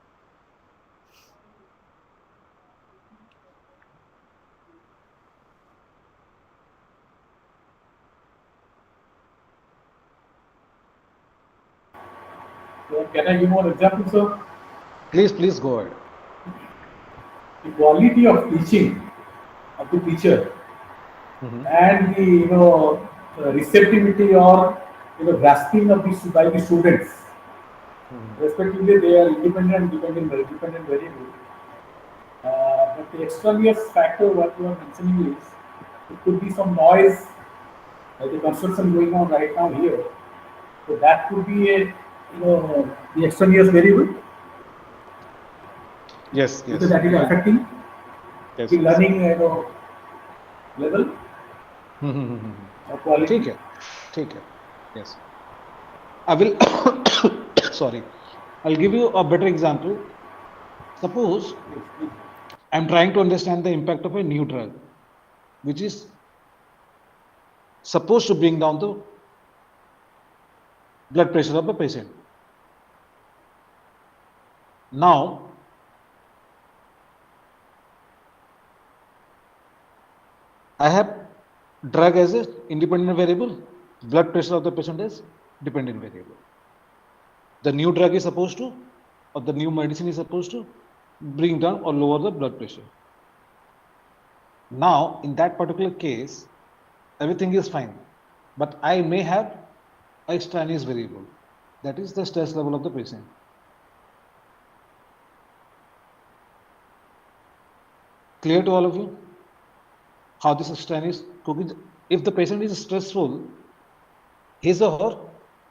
So can I give one example, sir? Please go ahead. The quality of teaching of the teacher and the receptivity or grasping of this by the students, respectively, they are independent and dependent variable. But the extraneous factor what you are mentioning is it could be some noise, like the construction going on right now here. So that could be a the extraneous variable. Yes. Because that is affecting the learning level or quality. ठीक है. Yes. I will sorry. I'll give you a better example. Suppose I'm trying to understand the impact of a new drug, which is supposed to bring down the blood pressure of the patient. Now, I have drug as an independent variable, blood pressure of the patient as dependent variable. The new drug is supposed to, or the new medicine is supposed to bring down or lower the blood pressure. Now, in that particular case, everything is fine, but I may have a extraneous variable, that is the stress level of the patient. Clear to all of you how this extraneous cooking? If the patient is stressful, his or her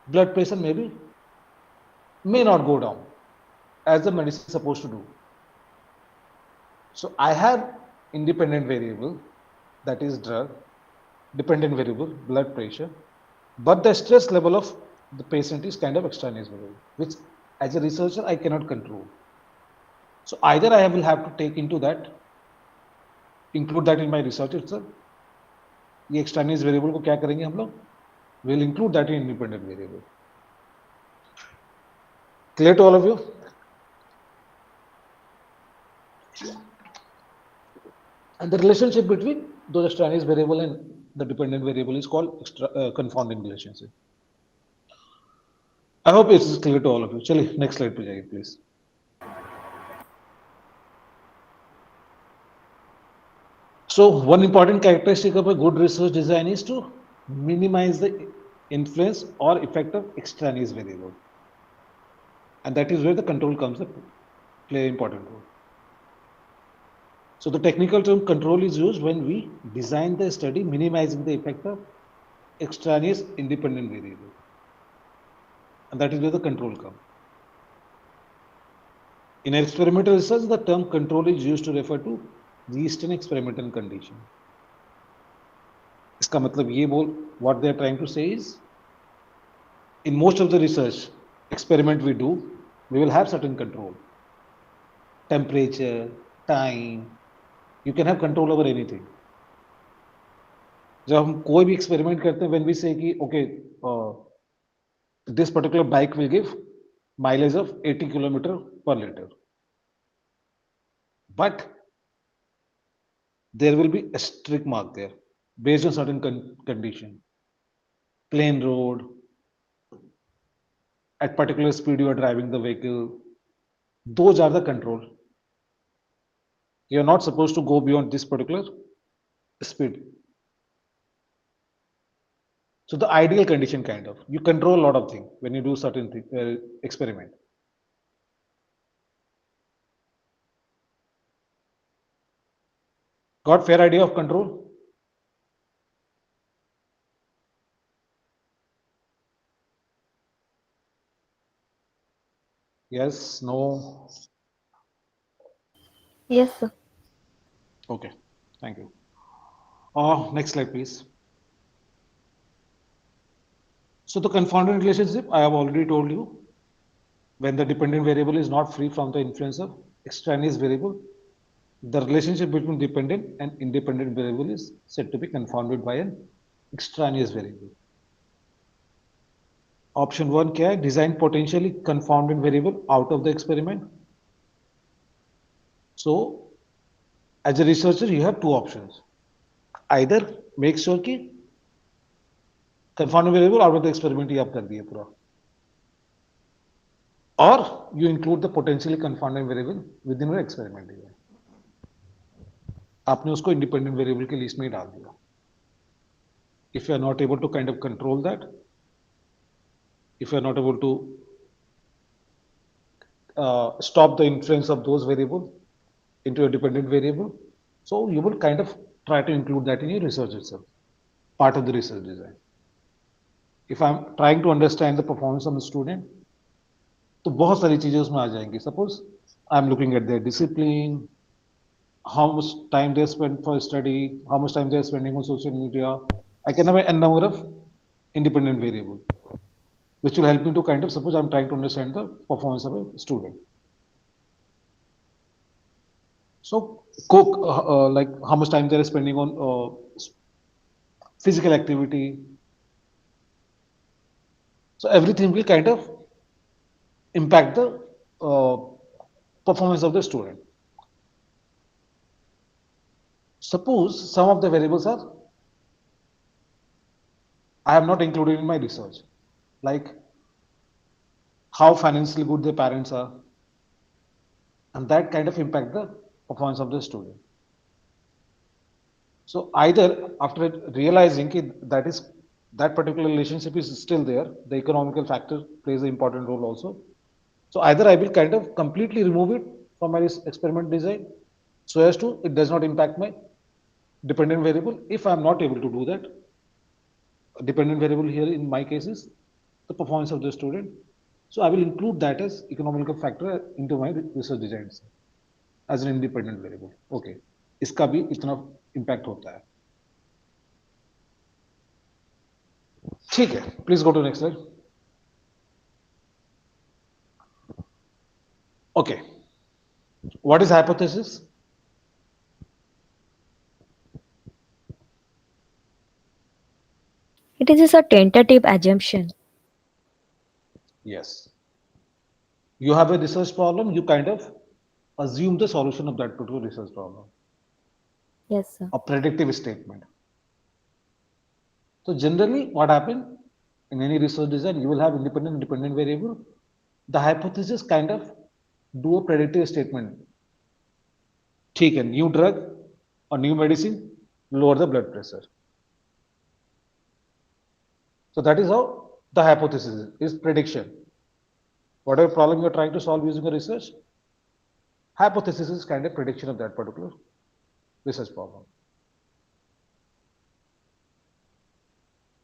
blood pressure may not go down as the medicine is supposed to do. So I have independent variable, that is drug, dependent variable, blood pressure, but the stress level of the patient is kind of extraneous variable, which as a researcher I cannot control. So either I will have to take into that, include that in my research itself. ये extraneous variable को क्या करेंगे हम लोग? We'll include that in independent variable. Clear to all of you? And the relationship between those extraneous variable and the dependent variable is called confounding relationship. I hope it is clear to all of you. Chaliye, next slide पे जाइए please. So one important characteristic of a good research design is to minimize the influence or effect of extraneous variable, and that is where the control comes to play an important role. So the technical term control is used when we design the study minimizing the effect of extraneous independent variable, and that is where the control comes. In experimental research, the term control is used to refer to least an experimental condition. इसका मतलब ये what they are trying to say is, in most of the research experiment we do, we will have certain control. Temperature, time, you can have control over anything. जब हम कोई भी experiment करते हैं, when we say कि okay, this particular bike will give mileage of 80 km per liter, but there will be a strict mark there based on certain condition. Plain road, at particular speed you are driving the vehicle, those are the control. You are not supposed to go beyond this particular speed. So the ideal condition kind of, you control a lot of things when you do certain experiment. Got fair idea of control? Yes, no? Yes, sir. Okay, thank you. Next slide, please. So the confounding relationship, I have already told you, when the dependent variable is not free from the influence of extraneous variable, the relationship between dependent and independent variable is said to be confounded by an extraneous variable. Option 1 क्या है? Design potentially confounded variable out of the experiment. So, as a researcher, you have two options. Either make sure कि confounded variable out of the experiment ही आप कर दिए पूरा, or you include the potentially confounded variable within your experiment. आपने उसको independent variable के list में डाल दिया. If you are not able to kind of control that, if you are not able to stop the influence of those variables into a dependent variable, so you will kind of try to include that in your research itself, part of the research design. If I'm trying to understand the performance of the student, तो बहुत सारी चीजें उसमें आ जाएंगी. Suppose I'm looking at their discipline, how much time they spend for study, how much time they're spending on social media. I can have a number of independent variables, which will help me to kind of, suppose I'm trying to understand the performance of a student. So, like how much time they're spending on physical activity. So everything will kind of impact the performance of the student. Suppose some of the variables are I have not included in my research, like how financially good their parents are, and that kind of impact the performance of the student. So either after realizing that particular relationship is still there, the economical factor plays an important role also. So either I will kind of completely remove it from my experiment design so as to it does not impact my dependent variable. If I'm not able to do that, dependent variable here in my case is the performance of the student. So I will include that as economical factor into my research design as an independent variable. Okay, इसका भी इतना impact होता है. ठीक है, please go to next slide. Okay, what is hypothesis? It is just a tentative assumption. Yes. You have a research problem, you kind of assume the solution of that particular research problem. Yes, sir. A predictive statement. So generally what happens in any research design, you will have independent and dependent variable. The hypothesis kind of do a predictive statement. ठीक है, new drug or new medicine lower the blood pressure. So that is how the hypothesis is prediction. Whatever problem you are trying to solve using a research, hypothesis is kind of prediction of that particular research problem.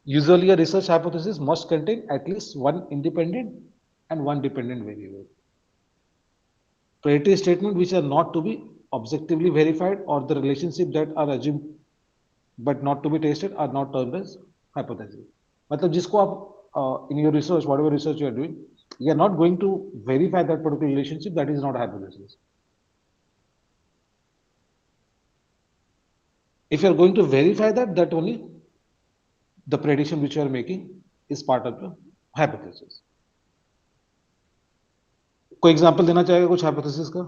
Usually a research hypothesis must contain at least one independent and one dependent variable. Predictive statements which are not to be objectively verified or the relationship that are assumed but not to be tested are not termed as hypothesis. मतलब जिसको आप in your research, whatever research you are doing, you are not going to verify that particular relationship, that is not a hypothesis. If you are going to verify that, that only the prediction which you are making is part of the hypothesis. कोई example देना चाहेगा कुछ hypothesis का?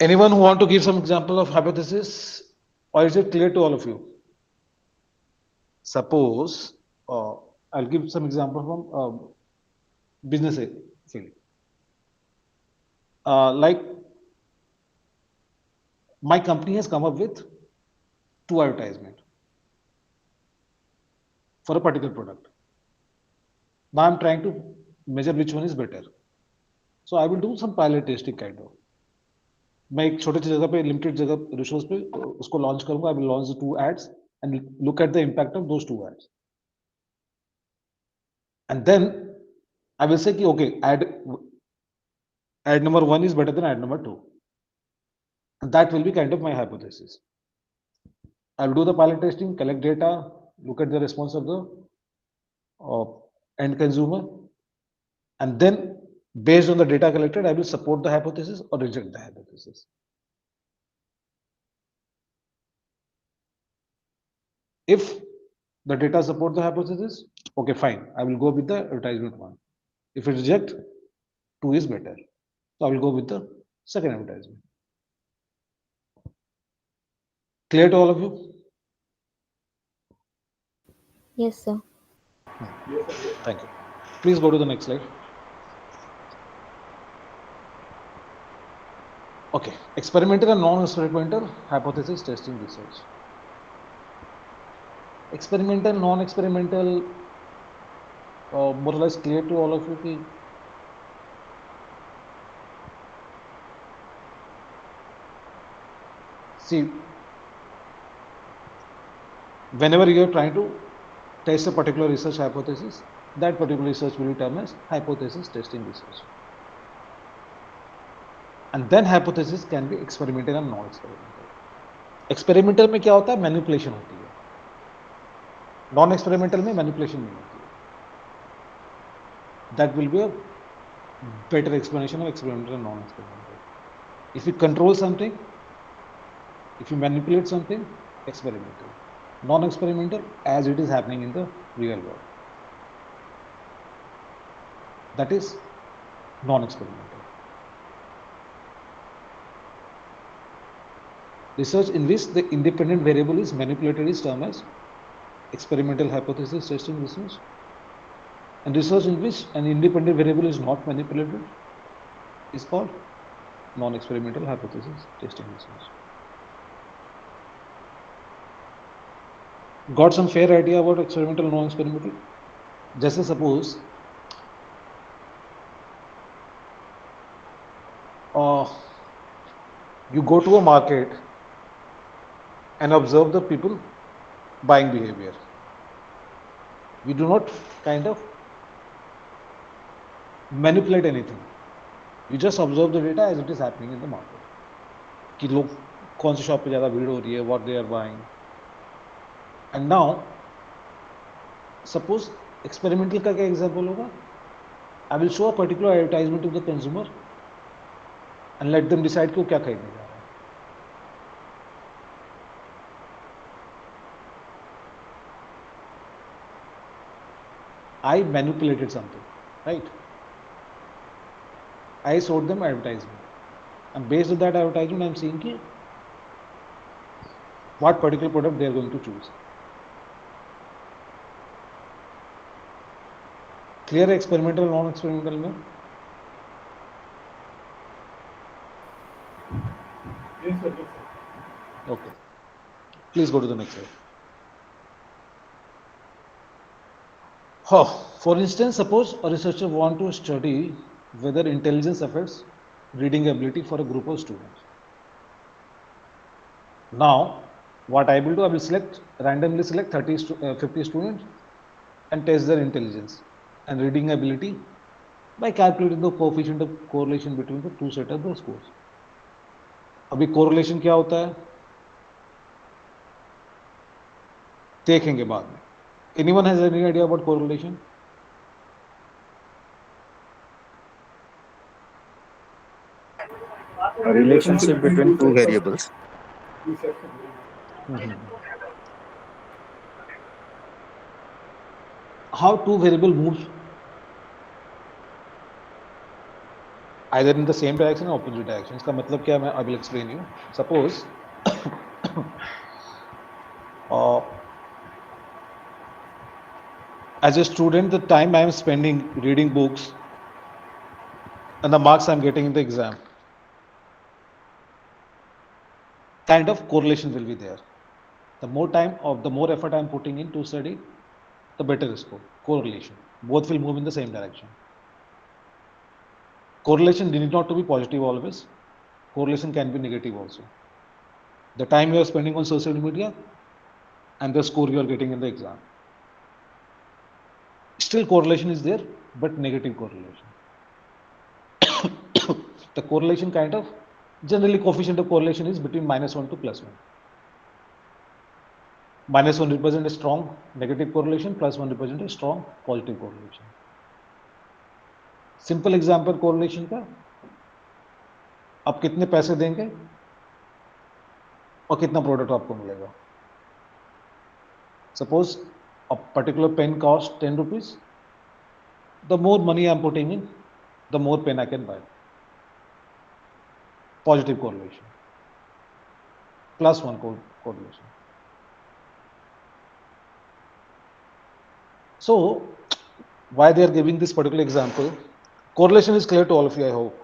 Anyone who want to give some example of hypothesis, or is it clear to all of you? Suppose I'll give some example from business field. Like my company has come up with two advertisement for a particular product. Now I'm trying to measure which one is better. So I will do some pilot testing kind of. मैं एक छोटे जगह पे limited जगह resource पे उसको launch करूंगा. I will launch the two ads and look at the impact of those two ads. And then I will say कि okay, ad number 1 is better than ad number 2. And that will be kind of my hypothesis. I will do the pilot testing, collect data, look at the response of the end consumer, and then based on the data collected, I will support the hypothesis or reject the hypothesis. If the data support the hypothesis, okay, fine, I will go with the advertisement 1. If it reject, 2 is better. So I will go with the second advertisement. Clear to all of you? Yes, sir. Thank you. Please go to the next slide. Okay, experimental and non-experimental hypothesis testing research. Experimental, non-experimental, more or less clear to all of you. See, whenever you are trying to test a particular research hypothesis, that particular research will be termed as hypothesis testing research. And then hypothesis can be experimental and non-experimental. Experimental में क्या होता है? Manipulation होती है. Non-experimental में manipulation नहीं होती है. That will be a better explanation of experimental and non-experimental. If you control something, if you manipulate something, experimental. Non-experimental as it is happening in the real world. That is non-experimental. Research in which the independent variable is manipulated is termed as experimental hypothesis testing research. And research in which an independent variable is not manipulated is called non-experimental hypothesis testing research. Got some fair idea about experimental and non-experimental? जैसे suppose you go to a market and observe the people buying behavior. You do not kind of manipulate anything. You just observe the data as it is happening in the market. कि लोग कौन सी shop पे ज़्यादा भीड़ हो रही है, what they are buying. And now, suppose experimental का क्या example होगा? I will show a particular advertisement to the consumer and let them decide कि वो क्या खरीदने जा रहा है. I manipulated something, right? I showed them advertisement. And based on that advertisement, I'm seeing कि what particular product they are going to choose. Clear experimental, non-experimental में? Yes, sir. Yes, sir. Okay. Please go to the next slide. For instance, suppose a researcher want to study whether intelligence affects reading ability for a group of students. Now, what I will do, I will randomly select 50 students and test their intelligence and reading ability by calculating the coefficient of correlation between the two set of the scores. अभी correlation क्या होता है देखेंगे बाद में. Anyone has any idea about correlation? A relationship between two variables. How two variable moves either in the same direction or opposite direction. इसका मतलब क्या है? I will explain you. Suppose as a student, the time I am spending reading books and the marks I'm getting in the exam, kind of correlation will be there. The more effort I'm putting in to study, the better the score. Correlation. Both will move in the same direction. Correlation need not to be positive always. Correlation can be negative also. The time you are spending on social media and the score you are getting in the exam. Still correlation is there, but negative correlation. The correlation kind of, generally coefficient of correlation is between -1 to +1. -1 represents a strong negative correlation, +1 represents a strong positive correlation. Simple example correlation का, आप कितने पैसे देंगे और कितना product आपको मिलेगा. Suppose a particular pen costs 10 rupees. The more money I'm putting in, the more pen I can buy. Positive correlation. +1 correlation. So, why they are giving this particular example? Correlation is clear to all of you, I hope.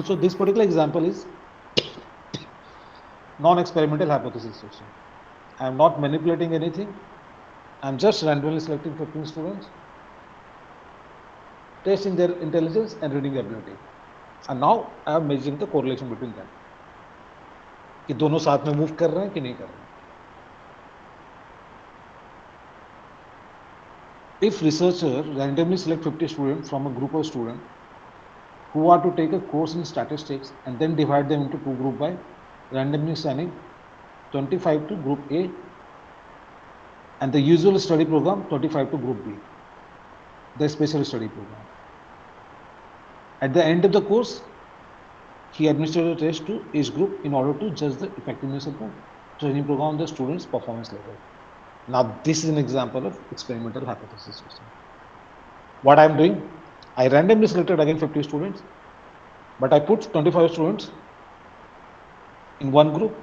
So this particular example is non-experimental hypothesis system. I am not manipulating anything. I am just randomly selecting 15 students, testing their intelligence and reading ability. And now I am measuring the correlation between them. कि दोनों साथ में move कर रहे हैं कि नहीं कर रहे हैं. If researcher randomly select 50 students from a group of students who are to take a course in statistics and then divide them into two groups by randomly assigning 25 to group A and the usual study program 25 to group B, the special study program. At the end of the course, he administered a test to each group in order to judge the effectiveness of the training program on the students' performance level. Now, this is an example of experimental hypothesis system. What I am doing, I randomly selected again 50 students, but I put 25 students in one group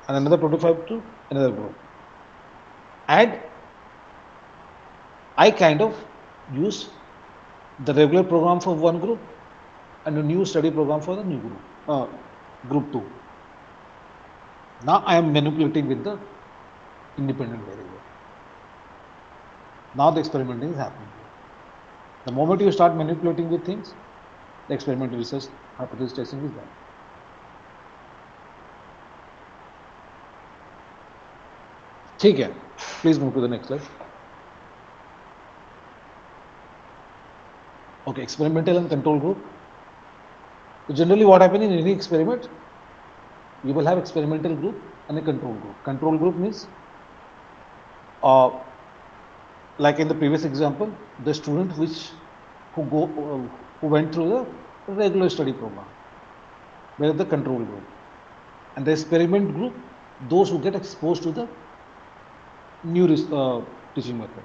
and another 25 to another group. And I kind of use the regular program for one group and a new study program for the new group, group 2. Now I am manipulating with the independent variable. Now the experimenting is happening here. The moment you start manipulating with things, the experimental research hypothesis testing is done. ठीक है, please move to the next slide. Okay, experimental and control group. So generally what happens in any experiment, you will have experimental group and a control group. Control group means, like in the previous example, the student who went through the regular study program, where the control group, and the experiment group, those who get exposed to the new teaching method.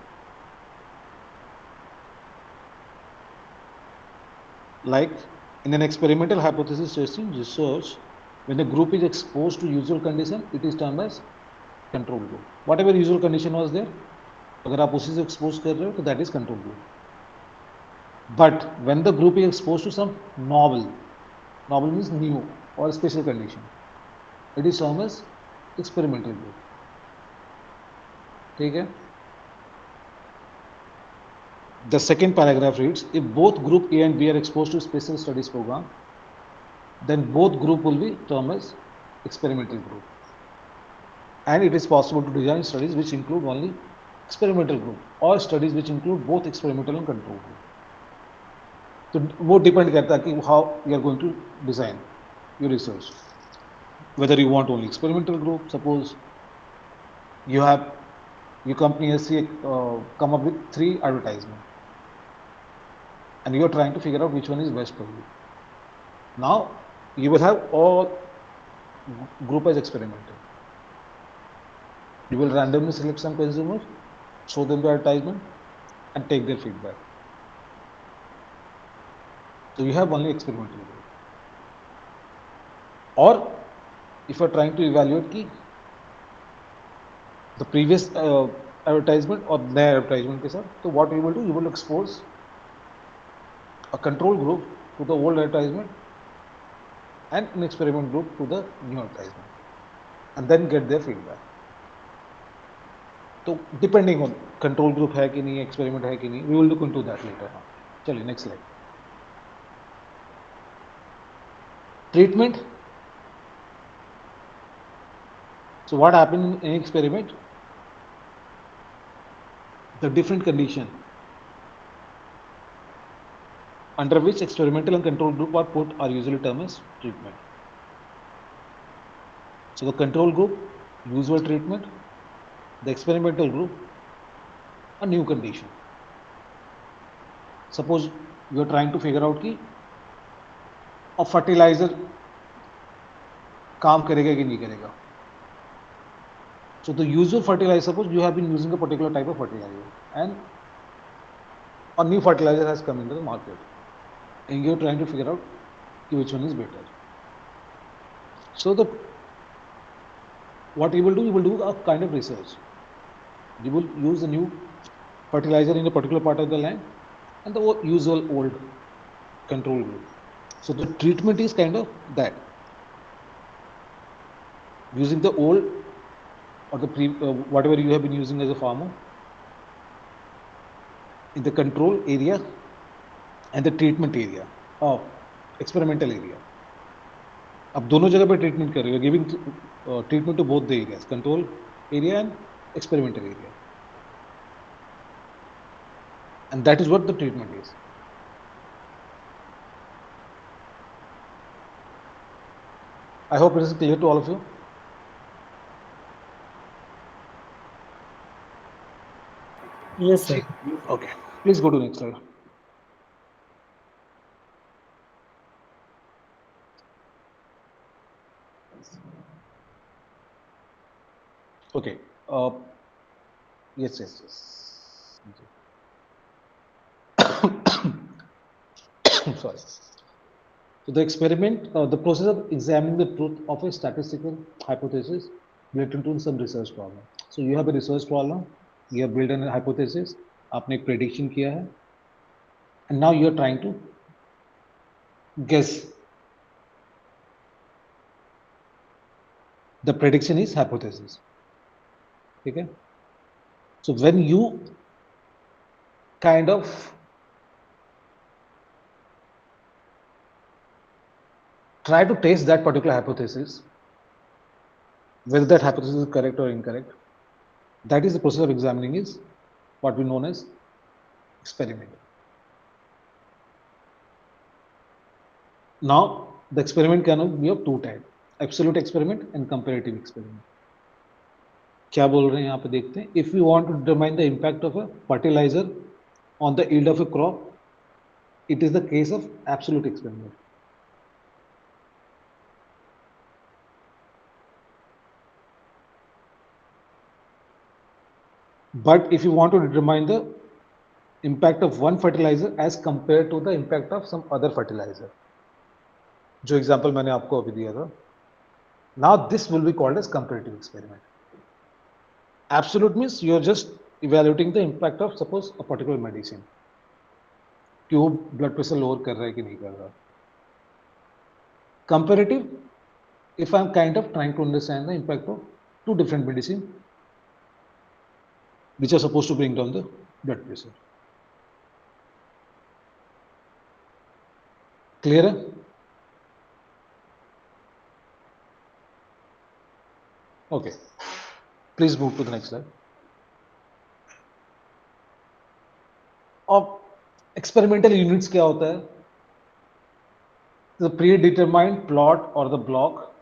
Like in an experimental hypothesis testing research, when a group is exposed to usual condition, it is termed as control group. Whatever usual condition was there, अगर आप उसी से expose कर रहे हो, तो that is control group. But when the group is exposed to some novel means new or special condition, it is termed as experimental group. ठीक है? The second paragraph reads, if both group A and B are exposed to special studies program, then both group will be termed as experimental group. And it is possible to design studies which include only experimental group or studies which include both experimental and control group. So वो depend करता है कि how you are going to design your research. Whether you want only experimental group, suppose you have your company has come up with 3 advertisements, and you are trying to figure out which one is best for you. Now you will have all group as experimental. You will randomly select some consumers, show them the advertisement, and take their feedback. So you have only experimental group. Or if you are trying to evaluate key the previous advertisement or their advertisement के साथ, so what you will do, you will expose a control group to the old advertisement and an experiment group to the new advertisement, and then get their feedback. So depending on control group है कि नहीं, experiment है कि नहीं, we will look into that later on. चलिए next slide. Treatment. So what happened in an experiment? The different condition under which experimental and control group are put are usually termed as treatment. So the control group, usual treatment, the experimental group, a new condition. Suppose you are trying to figure out कि a fertilizer काम करेगा कि नहीं करेगा. So the usual fertilizer, suppose you have been using a particular type of fertilizer and a new fertilizer has come into the market and you are trying to figure out which one is better. So what you will do a kind of research. You will use a new fertilizer in a particular part of the land and the usual old control group. So the treatment is kind of that. Using the old or the whatever you have been using as a farmer in the control area and the treatment area or experimental area. अब दोनों जगह पे treatment कर रहे हो, giving treatment to both the areas, control area and experimental area, and that is what the treatment is. I hope it is clear to all of you. Yes, sir. Okay, please go to the next slide. Okay. Yes. Sorry. So the experiment, the process of examining the truth of a statistical hypothesis related to some research problem. So you have a research problem, you have built an hypothesis, आपने एक prediction किया है, and now you are trying to guess. The prediction is hypothesis. Okay. So when you kind of try to test that particular hypothesis, whether that hypothesis is correct or incorrect, that is the process of examining is what we know as experiment. Now the experiment can be of two types, absolute experiment and comparative experiment. क्या बोल रहे हैं यहाँ पे देखते हैं. If we want to determine the impact of a fertilizer on the yield of a crop, it is the case of absolute experiment. But if you want to determine the impact of one fertilizer as compared to the impact of some other fertilizer, जो example मैंने आपको अभी दिया था, now this will be called as comparative experiment. Absolute means you are just evaluating the impact of suppose a particular medicine, कि वो blood pressure lower कर रहा है कि नहीं कर रहा. Comparative, if I am kind of trying to understand the impact of two different medicine which are supposed to bring down the blood pressure. Clear? Okay. Please move to the next slide. अब experimental units क्या होता है? The predetermined plot or the block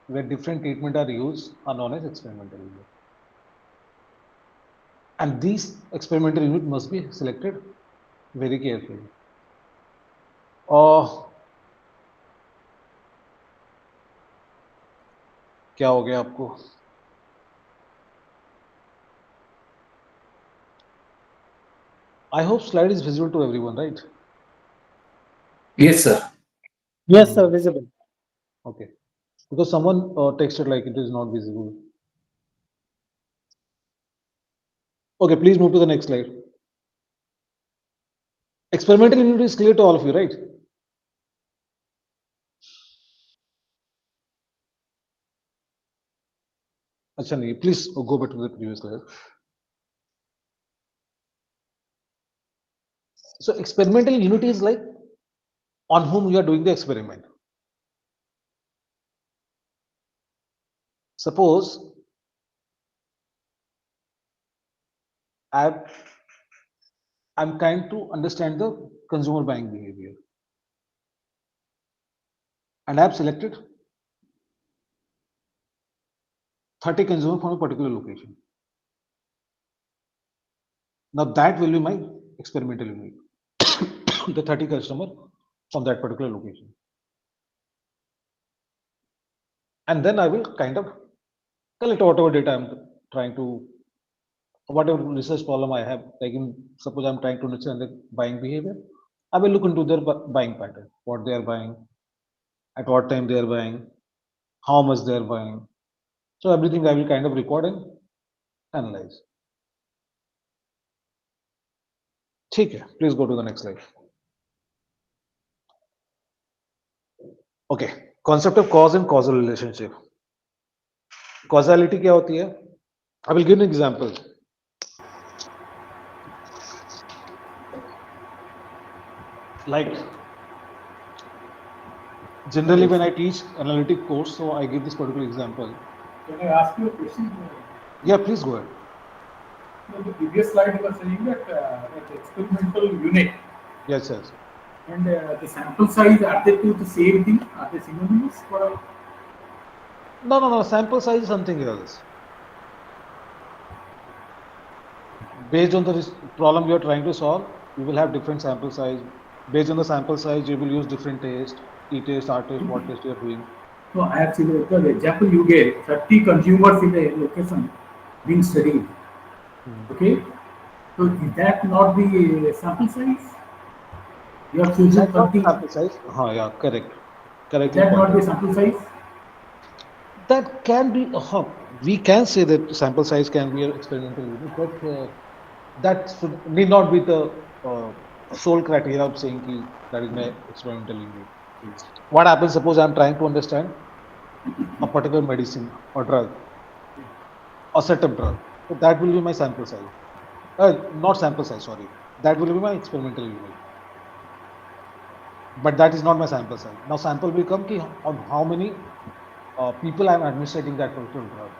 where different treatment are used are known as experimental unit. And these experimental unit must be selected very carefully. क्या हो गया आपको? I hope slide is visible to everyone, right? Yes, sir. Yes, sir, visible. Okay. Because someone texted like it is not visible. Okay, please move to the next slide. Experimental unit is clear to all of you, right? Acha nahi, please go back to the previous slide. So experimental unit is like on whom you are doing the experiment. Suppose I'm trying to understand the consumer buying behavior, and I've selected 30 consumers from a particular location. Now that will be my experimental unit, the 30 customer from that particular location. And then I will kind of collect whatever data I'm trying to, whatever research problem I have, like suppose I'm trying to understand the buying behavior, I will look into their buying pattern, what they are buying, at what time they are buying, how much they are buying. So everything I will kind of record and analyze. ठीक है, please go to the next slide. Okay, concept of cause and causal relationship. Causality क्या होती है? I will give an example. Like generally when I teach analytic course, so I give this particular example. Can I ask you a question? Yeah, please go ahead. In the previous slide, you were saying that that experimental unit. Yes, yes. And the sample size, are they two the same thing? Are they synonymous for? No. Sample size is something else. Based on the problem you are trying to solve, you will have different sample size. Based on the sample size, you will use different test, e-test, r-test, what test you are doing. No, I have seen the example you gave, 30 consumers in a location being studied. Okay, so is that not the sample size? You are choosing That's not 20. sample size. Yeah, correct. Is Correctly that not pointed. the sample size? That can be, we can say that sample size can be an experimental unit, but that need not be the sole criteria of saying that is my experimental unit. What happens, suppose I'm trying to understand a particular medicine or drug, a set of drug. So that will be my sample size. Not sample size, sorry. That will be my experimental unit. But that is not my sample size. Now sample will come on how many people I'm administrating that particular drug.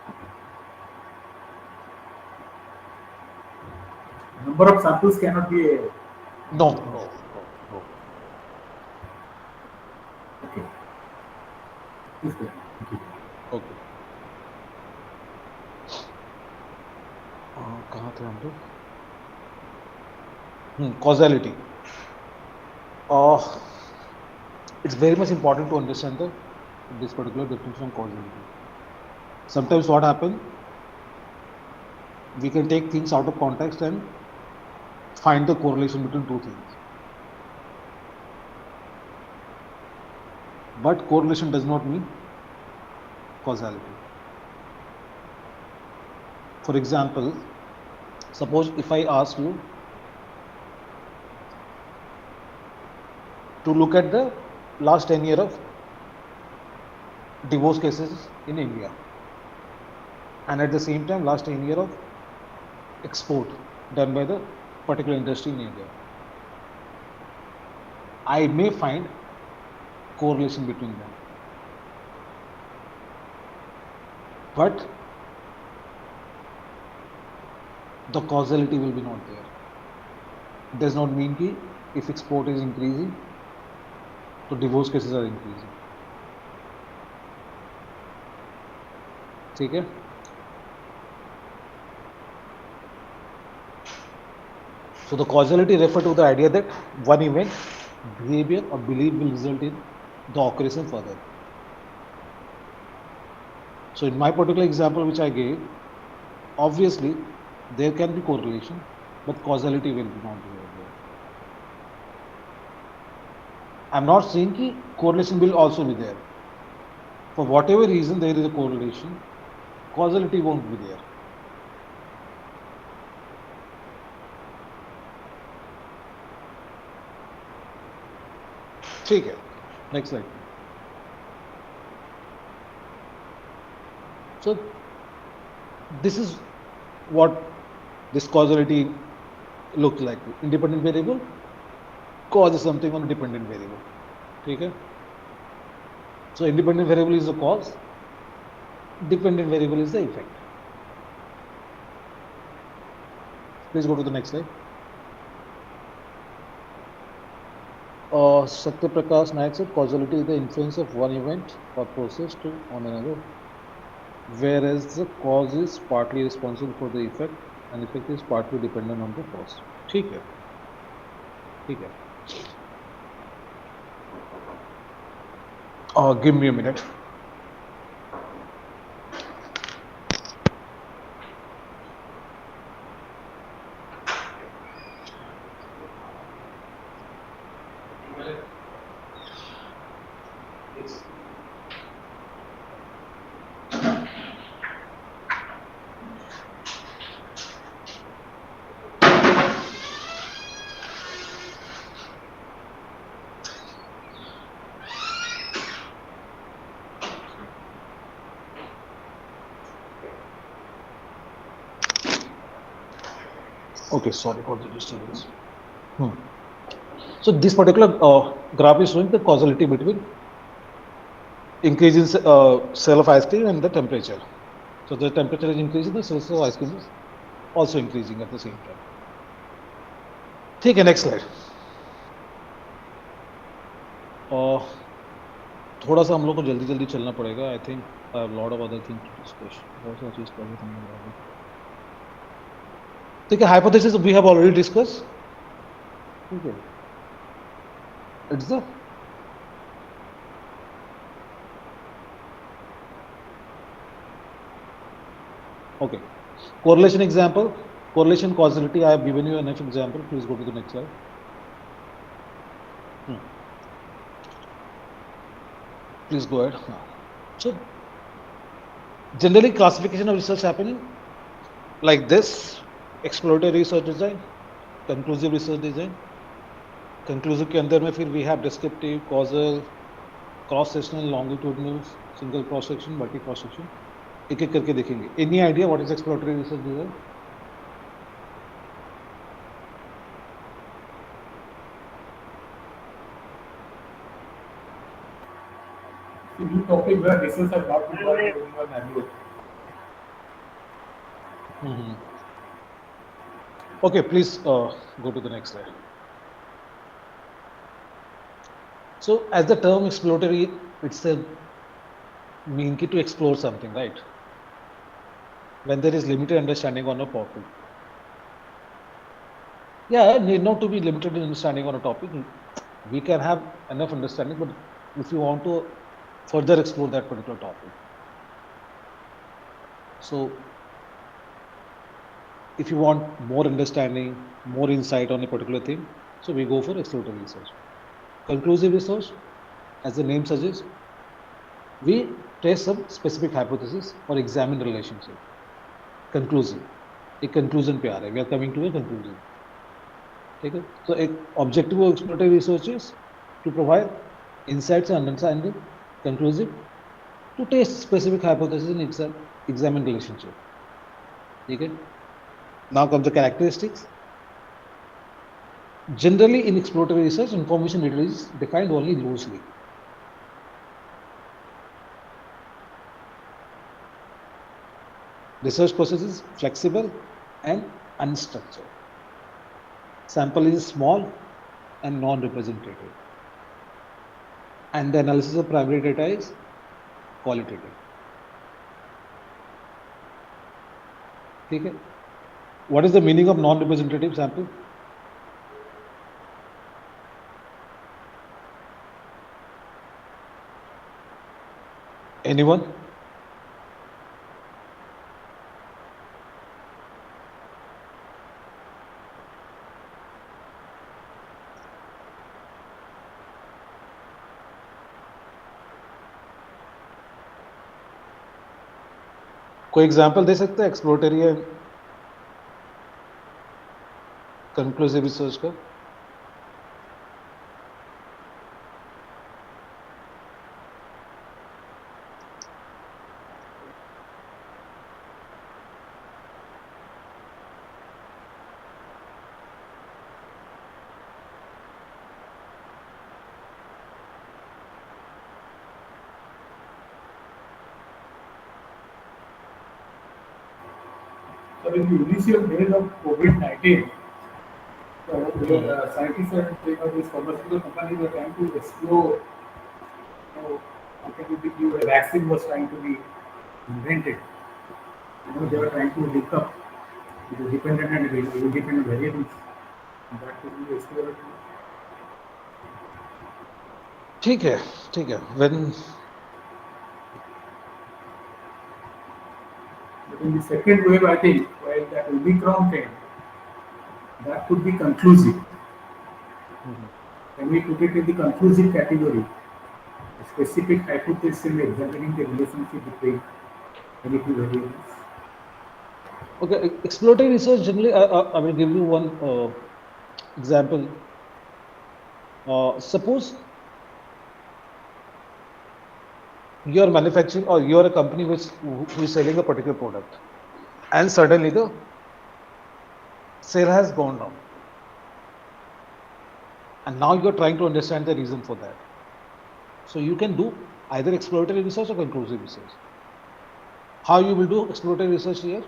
Number of samples cannot be a. No, no, no, no. Okay. Please go ahead. Thank you. Okay. कहाँ थे हम लोग? Causality. It's very much important to understand this particular definition of causality. Sometimes what happens, we can take things out of context and find the correlation between two things. But correlation does not mean causality. For example, suppose if I ask you to look at the last 10 years of divorce cases in India, and at the same time last 10 years of export done by the particular industry in India, I may find correlation between them. But the causality will be not there. It does not mean that if export is increasing, so divorce cases are increasing. Okay? So the causality refers to the idea that one event, behavior or belief will result in the occurrence further. So in my particular example which I gave, obviously there can be correlation, but causality will not be there. I'm not saying that correlation will also be there. For whatever reason there is a correlation, causality won't be there. ठीक है, next slide. So this is what this causality looks like. Independent variable causes something on a dependent variable. Okay? So independent variable is the cause, dependent variable is the effect. Please go to the next slide. Satya Prakash Naik said causality is the influence of one event or process on another, whereas the cause is partly responsible for the effect and effect is partly dependent on the cause. ठीक है, ठीक है. Give me a minute. Okay, sorry for the disturbance. So this particular graph is showing the causality between increase in sale of ice cream and the temperature. So the temperature is increasing, the sales of ice cream is also increasing at the same time. ठीक है, next slide. थोड़ा सा हम लोग को जल्दी चलना पड़ेगा. I think I have a lot of other things to discuss. बहुत सारी चीज पढ़नी है. ठीक है, hypothesis we have already discussed. ठीक है. It's the okay. Correlation example. Correlation causality. I have given you enough example. Please go to the next slide. Please go ahead. So generally classification of research happening like this: exploratory research design, conclusive research design. Conclusive के अंदर में फिर we have descriptive, causal, cross sectional, longitudinal, single cross section, multi cross section, एक एक करके देखेंगे. Any idea what is exploratory research design? The new topic where research has not been done during an annual. Okay, please go to the next slide. So as the term exploratory itself mean to explore something, right? When there is limited understanding on a topic. Yeah, need not to be limited in understanding on a topic. We can have enough understanding, but if you want to further explore that particular topic. So if you want more understanding, more insight on a particular thing, so we go for exploratory research. Conclusive research, as the name suggests, we test some specific hypothesis or examine relationship. Conclusive, a conclusion पे आ रहे हैं, we are coming to a conclusion. ठीक है? So एक objective of exploratory research is to provide insights and understanding, conclusive, to test specific hypothesis and examine relationship. ठीक है? Now comes the characteristics. Generally, in exploratory research, information is defined only loosely. Research process is flexible and unstructured. Sample is small and non-representative. And the analysis of primary data is qualitative. Okay? What is the meaning of non-representative sample? Anyone? कोई example दे सकते हैं exploratory and conclusive research का? So in the initial days of COVID-19, scientists and these pharmaceutical companies were trying to explore a vaccine was trying to be invented. They were trying to link up the dependent and independent variables. And that could be exploratory. ठीक है. When But in the second wave, I think, while that Omicron came, that could be conclusive. Can we put it in the conclusive category? A specific hypothesis in examining the relationship between any two variables. okay, exploratory research generally, I will give you one example. Suppose you are manufacturing or you are a company who is selling a particular product, and suddenly the sale has gone down, and now you are trying to understand the reason for that. So you can do either exploratory research or conclusive research. How you will do exploratory research here?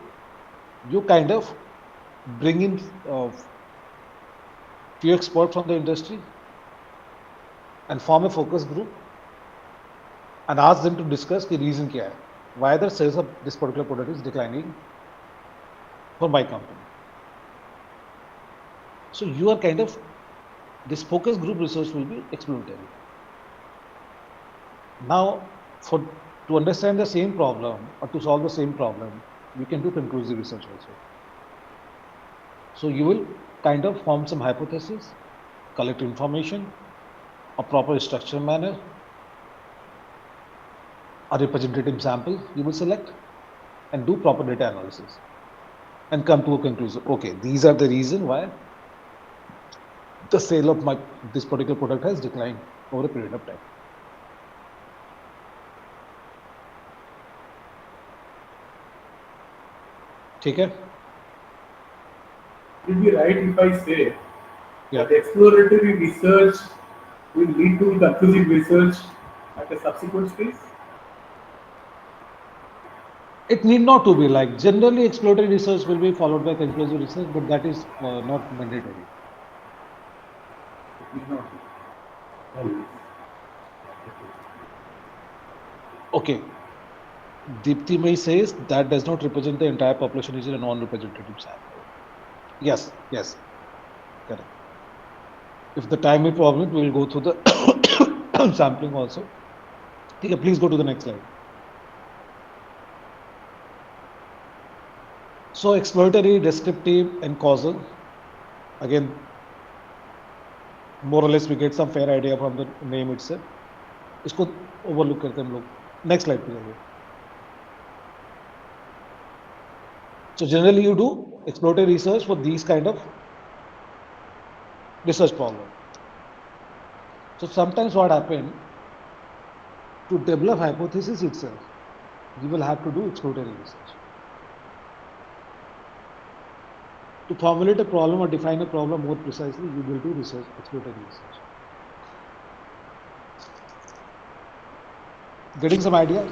You kind of bring in few experts from the industry and form a focus group and ask them to discuss the reason kya hai, why the sales of this particular product is declining for my company. So you are kind of, this focus group research will be exploratory. Now, to understand the same problem or to solve the same problem, you can do conclusive research also. So you will kind of form some hypothesis, collect information, a proper structure manner, a representative sample you will select, and do proper data analysis and come to a conclusion. Okay, these are the reason why the sale of this particular product has declined over a period of time. ठीक है? It will be right if I say Yeah. that exploratory research will lead to conclusive research at a subsequent stage? It need not to be like generally exploratory research will be followed by conclusive research, but that is not mandatory. It need not be. Always. Okay. Deepti Mai says that does not represent the entire population, is a non-representative sample. Yes, yes, correct. If the time is permit, we will go through the sampling also. Okay, please go to the next slide. So exploratory, descriptive, and causal. Again, more or less we get some fair idea from the name itself. इसको overlook करते हैं हम लोग. Next slide please. So generally you do exploratory research for these kind of research problem. So sometimes what happen, to develop hypothesis itself, you will have to do exploratory research. To formulate a problem or define a problem more precisely, you will do research, exploratory research. Getting some ideas?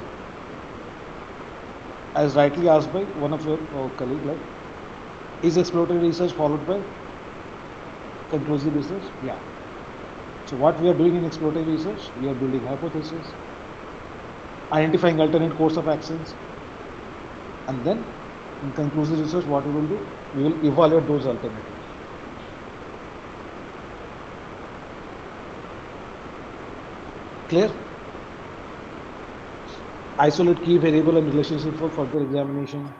As rightly asked by one of your colleague, like, is exploratory research followed by conclusive research? Yeah. So what we are doing in exploratory research, we are building hypotheses, identifying alternate course of actions, and then in conclusive research, what we will do, we will evaluate those alternatives. Clear? Isolate key variable and relationship for further examination.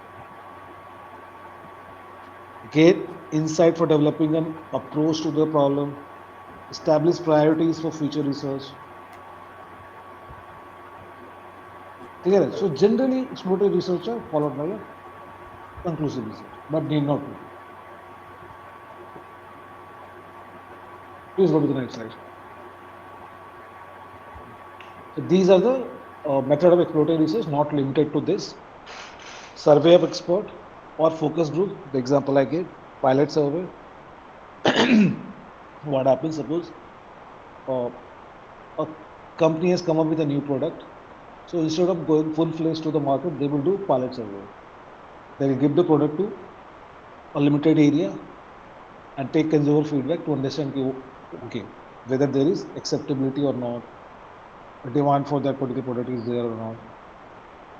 Get insight for developing an approach to the problem. Establish priorities for future research. Clear? So generally, exploratory research are followed by a conclusive research, but need not be. Please go to the next slide. So these are the method of exploratory research, not limited to this. Survey of expert or focus group, the example I gave, pilot survey. What happens, suppose a company has come up with a new product. So instead of going full-fledged to the market, they will do pilot survey. They will give the product to a limited area and take consumer feedback to understand, okay, whether there is acceptability or not, a demand for that particular product is there or not.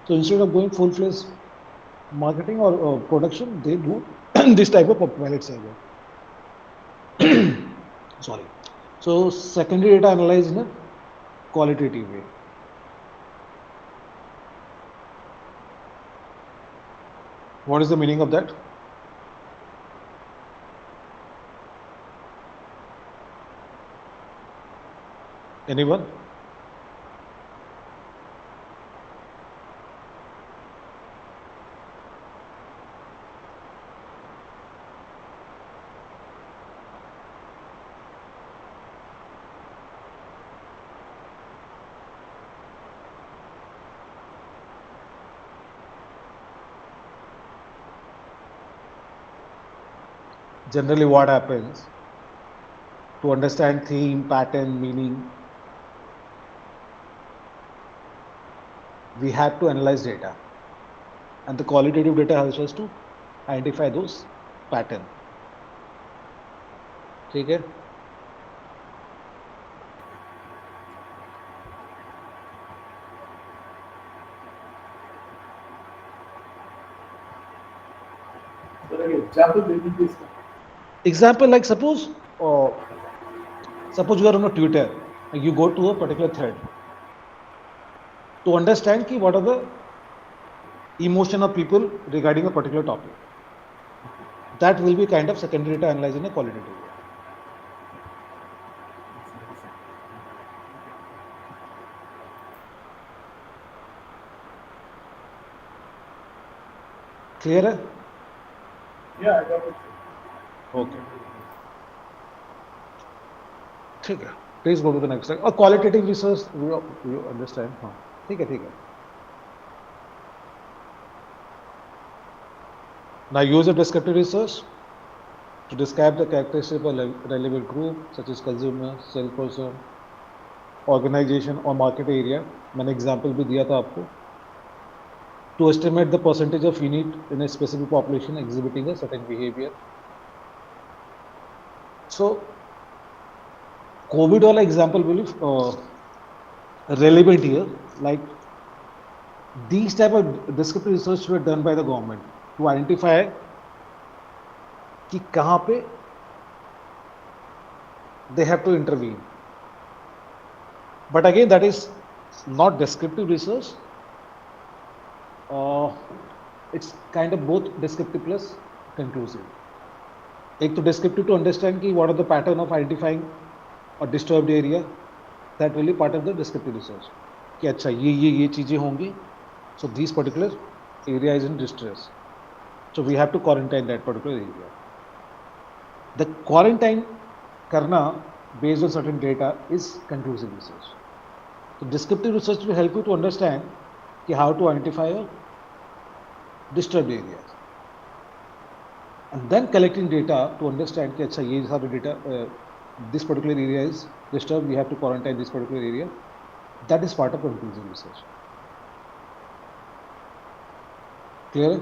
So instead of going full-fledged marketing or production, they do this type of pilot survey. Sorry. So secondary data analyzed in a qualitative way. What is the meaning of that? Anyone? Generally, what happens, to understand theme, pattern, meaning, we have to analyze data, and the qualitative data helps us to identify those patterns. Okay? So like example, maybe this. Example, like suppose you are on a Twitter, you go to a particular thread to understand what are the emotion of people regarding a particular topic. That will be kind of secondary data analyzed in a qualitative way. Clear है? Yeah, I got it. Okay. ठीक है. Please go to the next slide. और qualitative research, you understand? हाँ. ठीक है, ठीक है. Now use a descriptive research to describe the characteristics of a relevant group such as consumer, salesperson, organization or market area. मैंने example भी दिया था आपको. To estimate the percentage of unit in a specific population exhibiting a certain behavior. So COVID वाला example will be relevant here. Like these type of descriptive research were done by the government to identify कि कहाँ पे they have to intervene. But again, that is not descriptive research. It's kind of both descriptive plus conclusive. एक तो descriptive to understand कि what are the pattern of identifying a disturbed area, that will be part of the descriptive research. कि अच्छा ये चीजें होंगी, so this particular area is in distress, so we have to quarantine that particular area. The quarantine करना based on certain data is conclusive research. So descriptive research will help you to understand कि how to identify a disturbed areas, and then collecting data to understand कि अच्छा ये सारे data this particular area is disturbed, we have to quarantine this particular area. That is part of conclusive research. Clear?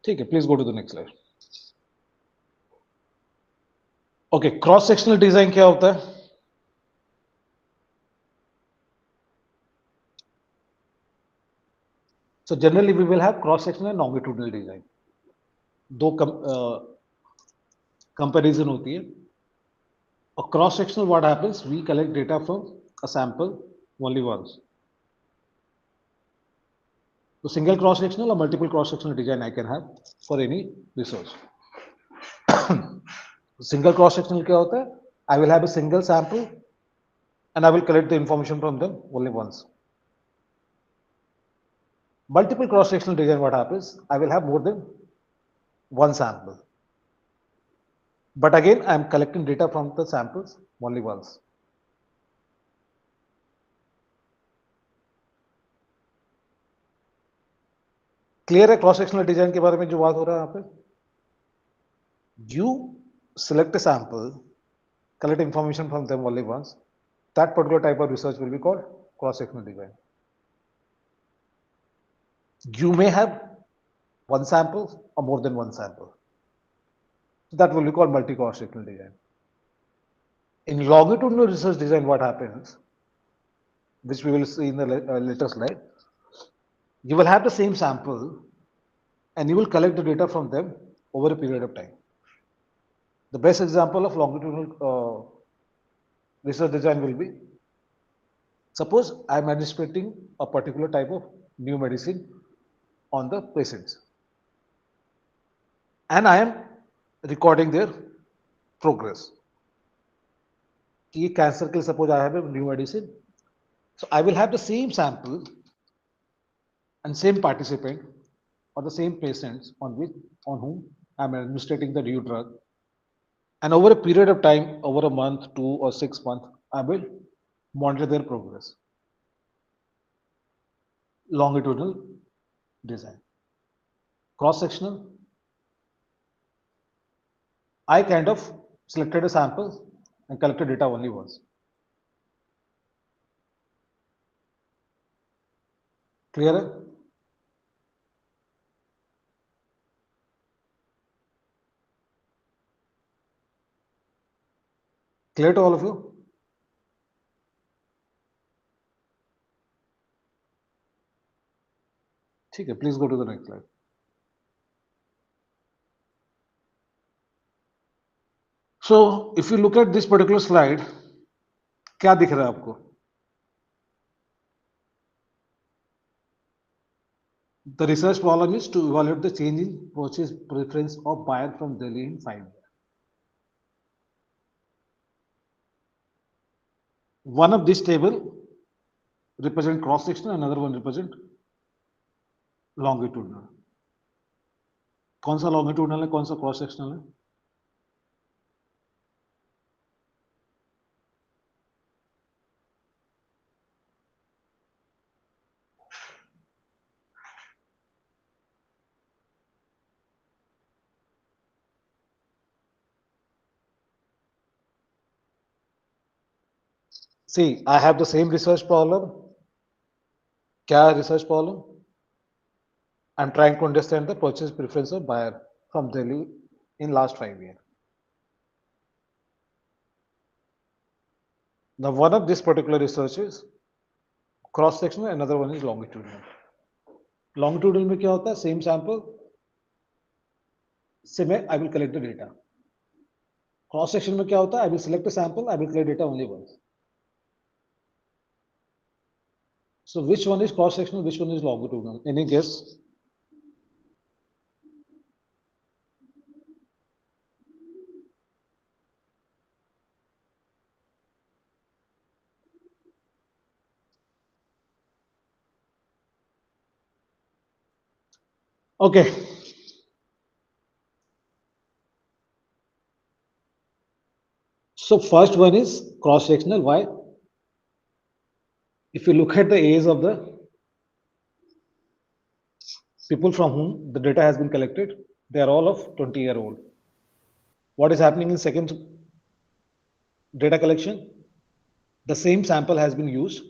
ठीक है, please go to the next slide. Okay, cross sectional design क्या होता है? So generally we will have cross sectional and longitudinal design. दो comparison होती है. A cross sectional, what happens? We collect data from a sample only once. So single cross sectional or multiple cross sectional design I can have for any research. Single cross sectional क्या होता है? I will have a single sample and I will collect the information from them only once. Multiple cross sectional design, what happens? I will have more than one sample. But again, I am collecting data from the samples only once. Clear है cross sectional design के बारे में जो बात हो रहा है यहाँ पे? You select a sample, collect information from them only once. That particular type of research will be called cross sectional design. You may have one sample or more than one sample. That will be called multi cross sectional design. In longitudinal research design, what happens, which we will see in the later slide, you will have the same sample and you will collect the data from them over a period of time. The best example of longitudinal research design will be, suppose I am administrating a particular type of new medicine on the patients and I am recording their progress. Cancer के लिए suppose I have a new medicine, so I will have the same sample and same participant or the same patients on whom I am administrating the new drug, and over a period of time, over a month, 2 or 6 months, I will monitor their progress. Longitudinal design. Cross-sectional, I kind of selected a sample and collected data only once. Clear? Clear to all of you? Okay, please go to the next slide. So if you look at this particular slide, क्या दिख रहा है आपको? The research problem is to evaluate the change in purchase preference of buyer from Delhi in 5 years. One of this table represent cross-sectional, another one represent longitudinal. कौन सा longitudinal है, कौन सा cross-sectional है? See, I have the same research problem. क्या research problem? I'm trying to understand the purchase preference of buyer from Delhi in last 5 years. Now, one of this particular research is cross-sectional, another one is longitudinal. Longitudinal में क्या होता है? Same sample से मैं I will collect the data. Cross-section में क्या होता है? I will select a sample, I will collect data only once. So which one is cross-sectional, which one is longitudinal? Any guess? Okay. So first one is cross-sectional. Why? If you look at the age of the people from whom the data has been collected, they are all of 20-year-old. What is happening in second data collection? The same sample has been used,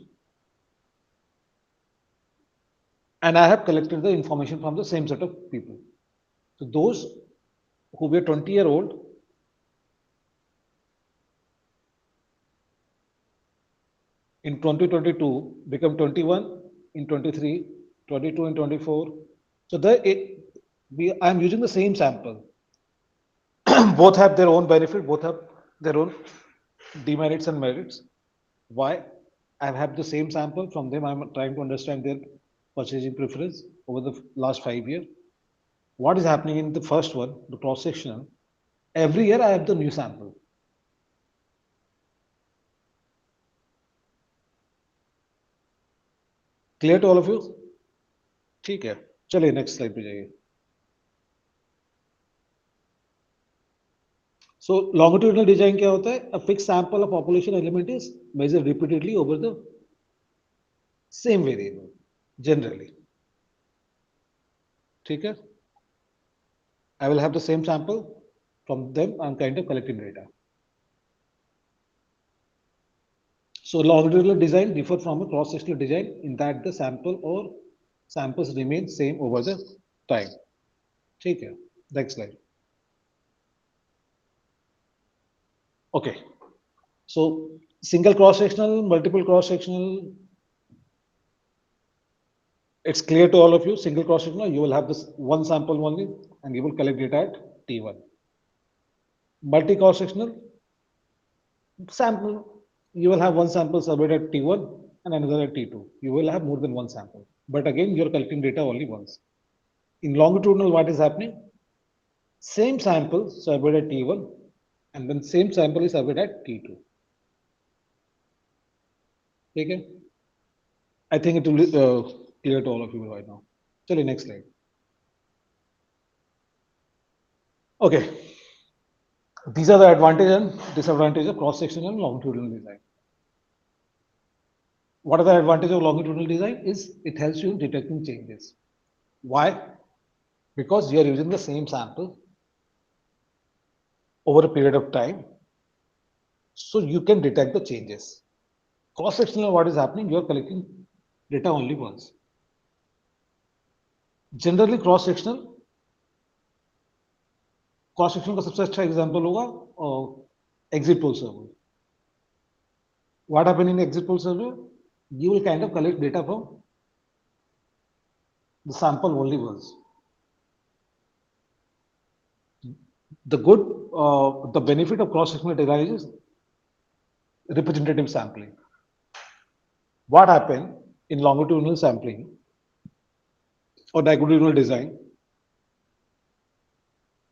and I have collected the information from the same set of people. So those who were 20-year-old in 2022 become 21 in 23, 22 in 24. So I am using the same sample. Both have their own benefit, both have their own demerits and merits. Why? I have the same sample from them. I'm trying to understand their purchasing preference over the last 5 years. What is happening in the first one, the cross-sectional? Every year I have the new sample. Clear to all of you? ठीक है, चलिए next slide पे जाइए. So longitudinal design क्या होता है? A fixed sample of population element is measured repeatedly over the same variable, generally. ठीक है? I will have the same sample from them. I'm kind of collecting data. So longitudinal design differ from a cross-sectional design in that the sample or samples remain same over the time. ठीक है? Next slide. Okay. So single cross-sectional, multiple cross-sectional. It's clear to all of you. Single cross-sectional, you will have this one sample only, and you will collect data at T1. Multi cross-sectional sample, you will have one sample surveyed at T1 and another at T2. You will have more than one sample, but again, you're collecting data only once. In longitudinal, what is happening? Same sample surveyed at T1, and then same sample is surveyed at T2. Okay? I think it will be clear to all of you right now. Chali, next slide. Okay. These are the advantages and disadvantages of cross-sectional and longitudinal design. What are the advantages of longitudinal design? Is it helps you in detecting changes. Why? Because you are using the same sample over a period of time, so you can detect the changes. Cross-sectional, what is happening? You are collecting data only once. Generally, cross-sectional का सबसे अच्छा example होगा exit poll survey. What happened in exit poll survey? You will kind of collect data from the sample only once. The benefit of cross-sectional design is representative sampling. What happened in longitudinal sampling or diagonal design?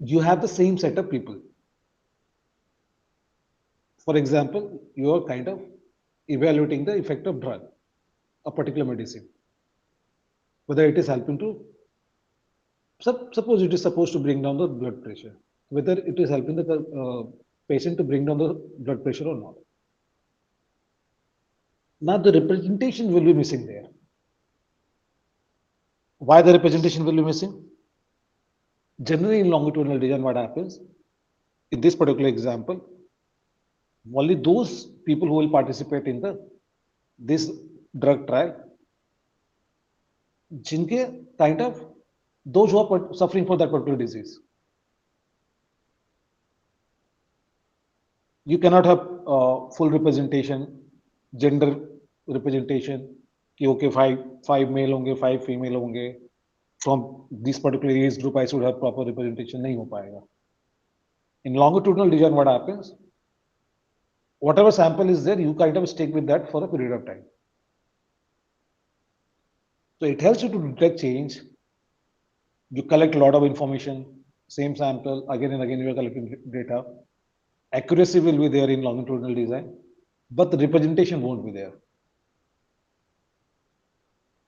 You have the same set of people. For example, you are kind of evaluating the effect of drug. a particular medicine, whether it is helping to, suppose it is supposed to bring down the blood pressure, whether it is helping the patient to bring down the blood pressure or not. Now the representation will be missing there. Why the representation will be missing? Generally in longitudinal design, what happens, in this particular example, only those people who will participate in this drug trial, जिनके kind of those who are suffering for that particular disease. You cannot have full representation, gender representation, कि okay, five male होंगे, five female होंगे, from this particular age group I should have proper representation. नहीं हो पाएगा. In longitudinal design, what happens? Whatever sample is there, you kind of stick with that for a period of time. So it helps you to detect change. You collect a lot of information, same sample, again and again you are collecting data. Accuracy will be there in longitudinal design, but the representation won't be there.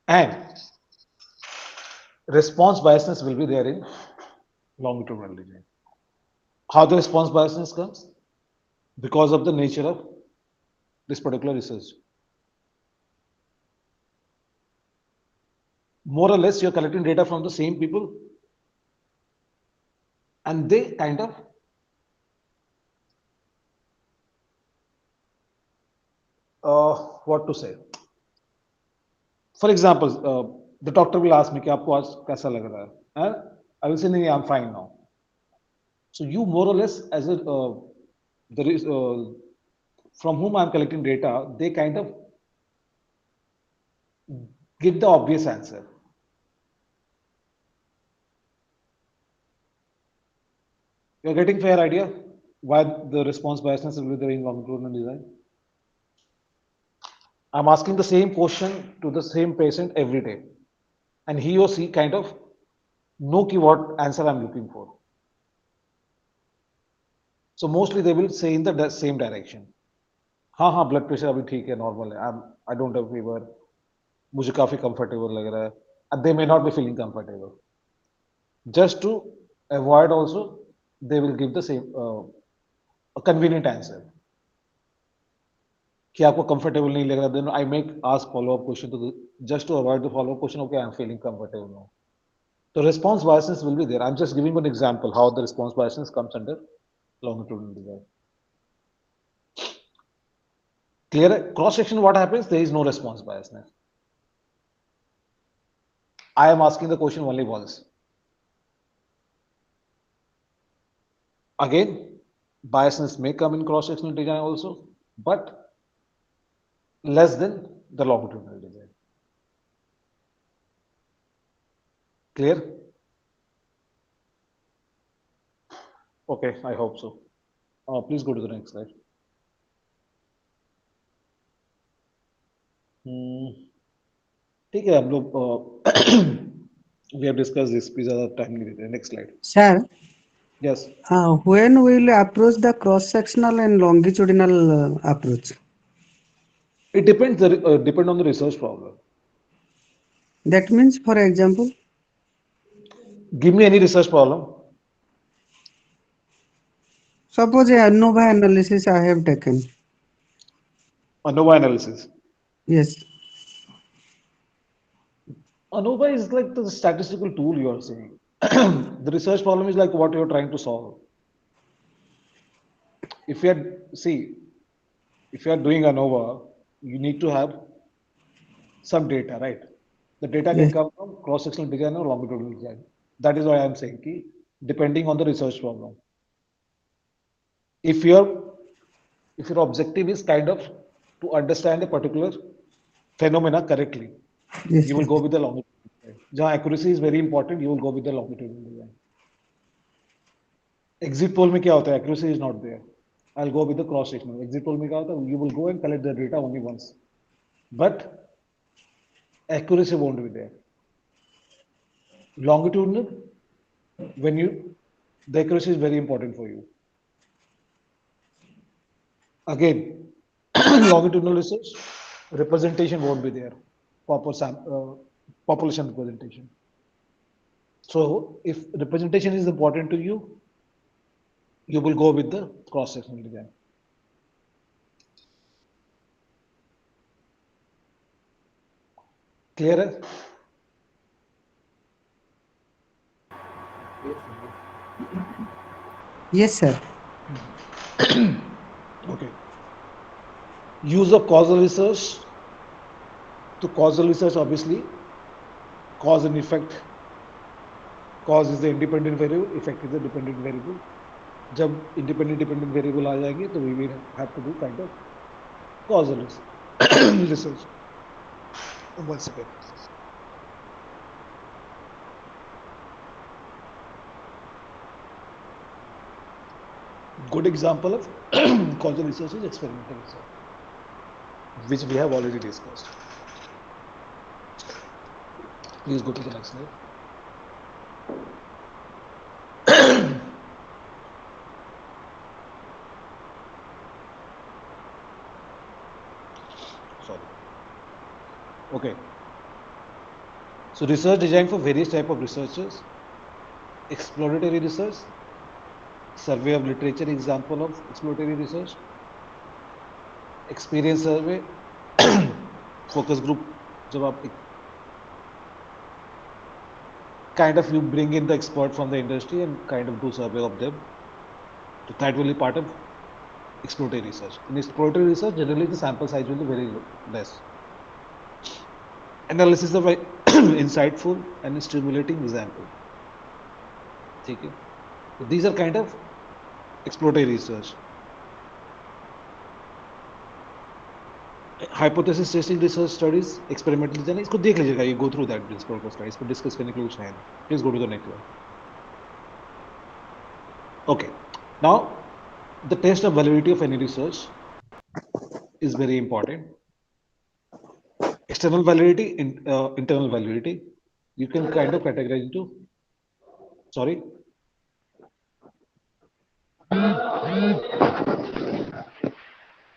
And response biasness will be there in longitudinal design. How the response biasness comes? Because of the nature of this particular research. More or less, you're collecting data from the same people, and they kind of what to say. For example, the doctor will ask me, "कि आपको आज कैसा लग रहा है?" I will say, "नहीं, I'm fine now." So you more or less, as a there is from whom I'm collecting data, they kind of give the obvious answer. You're getting fair idea why the response biasness will be there in longitudinal design. I'm asking the same question to the same patient every day, and he or she kind of know what answer I'm looking for. So mostly they will say in the same direction. हाँ blood pressure अभी ठीक है, normal है. I don't have fever. मुझे काफी comfortable लग रहा है. And they may not be feeling comfortable. Just to avoid also, they will give the same a convenient answer. कि आपको comfortable नहीं लग रहा, then I make ask follow-up question just to avoid the follow-up question. Okay, I'm feeling comfortable now. So response biasness will be there. I'm just giving an example how the response biasness comes under longitudinal design. Clear? Cross section, what happens? There is no response biasness. I am asking the question only once. Again, biasness may come in cross sectional design also, but less than the longitudinal design. Clear? Okay, I hope so. Please go to the next slide. ठीक है, हम लोग we have discussed this. Please other time नहीं देते. Next slide. Sir, Yes. when will approach the cross-sectional and longitudinal approach? It depends. Depend on the research problem. That means, for example, Give me any research problem. suppose a ANOVA analysis I have taken. ANOVA analysis. Yes. ANOVA is like the statistical tool you are saying. The research problem is like what you are trying to solve. If you are doing ANOVA, you need to have some data, right? The data can come from cross-sectional design or longitudinal design. That is why I am saying ki, depending on the research problem. If your objective is kind of to understand a particular phenomena correctly, you will go with the longitudinal design. Jahan accuracy is very important, you will go with the longitudinal design. Exit poll में क्या होता है? Accuracy is not there. I'll go with the cross-sectional. Exit poll में क्या होता है? You will go and collect the data only once, but accuracy won't be there. Longitudinal, the accuracy is very important for you. Again, longitudinal research, representation won't be there. population representation. So if representation is important to you, you will go with the cross-sectional design. Clear? Yes, sir. Okay. Use of causal research. To causal research, obviously, cause and effect. Cause is the independent variable, effect is the dependent variable. जब independent dependent variable आ जाएंगे तो we will have to do kind of causal research. One second. Good example of causal research is experimental research, which we have already discussed. Please go to the next slide. Sorry. Okay. So research design for various type of researchers. Exploratory research, survey of literature example of exploratory research, experience survey, focus group. जब आप kind of you bring in the expert from the industry and kind of do survey of them. So that will be part of exploratory research. In exploratory research, generally the sample size will be very less. Analysis of insightful and stimulating example. Okay. So these are kind of exploratory research. Hypothesis testing research studies, experimental design. इसको देख लीजिएगा. You go through that principle को slides पर discuss करने के लिए कुछ है नहीं. Please go to the next one. Okay. Now, the test of validity of any research is very important. External validity, internal validity. You can kind of categorize into. Sorry.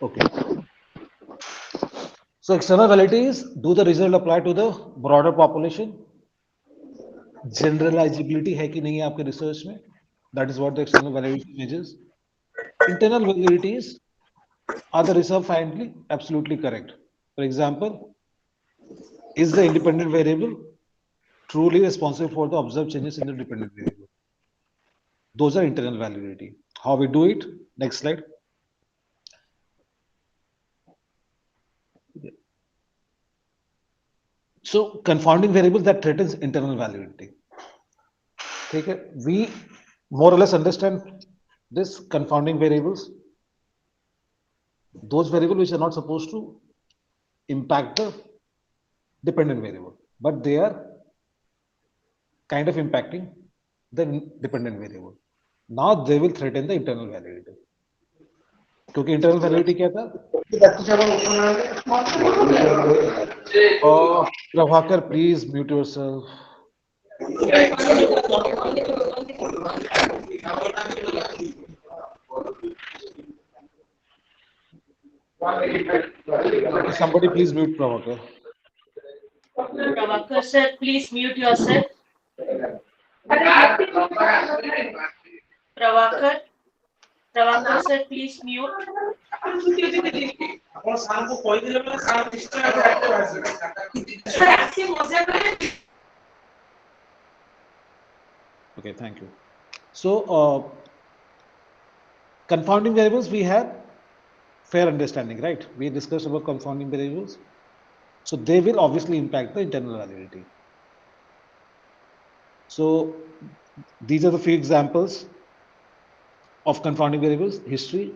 Okay. So external validity is, do the result apply to the broader population? Generalizability है कि नहीं है आपके research में? That is what the external validity measures. Internal validity is, are the research findings absolutely correct? For example, is the independent variable truly responsible for the observed changes in the dependent variable? Those are internal validity. How we do it? Next slide. So confounding variables that threatens internal validity. Okay, we more or less understand this confounding variables. Those variables which are not supposed to impact the dependent variable, but they are kind of impacting the dependent variable. Now they will threaten the internal validity. क्योंकि internal validity क्या था? Prabhakar, please mute yourself. Somebody please mute Prabhakar. Prabhakar sir, please mute yourself. Prabhakar sir, please mute. Okay, thank you. So, confounding variables, we have fair understanding, right? We discussed about confounding variables. So they will obviously impact the internal validity. So these are the few examples of confounding variables: history,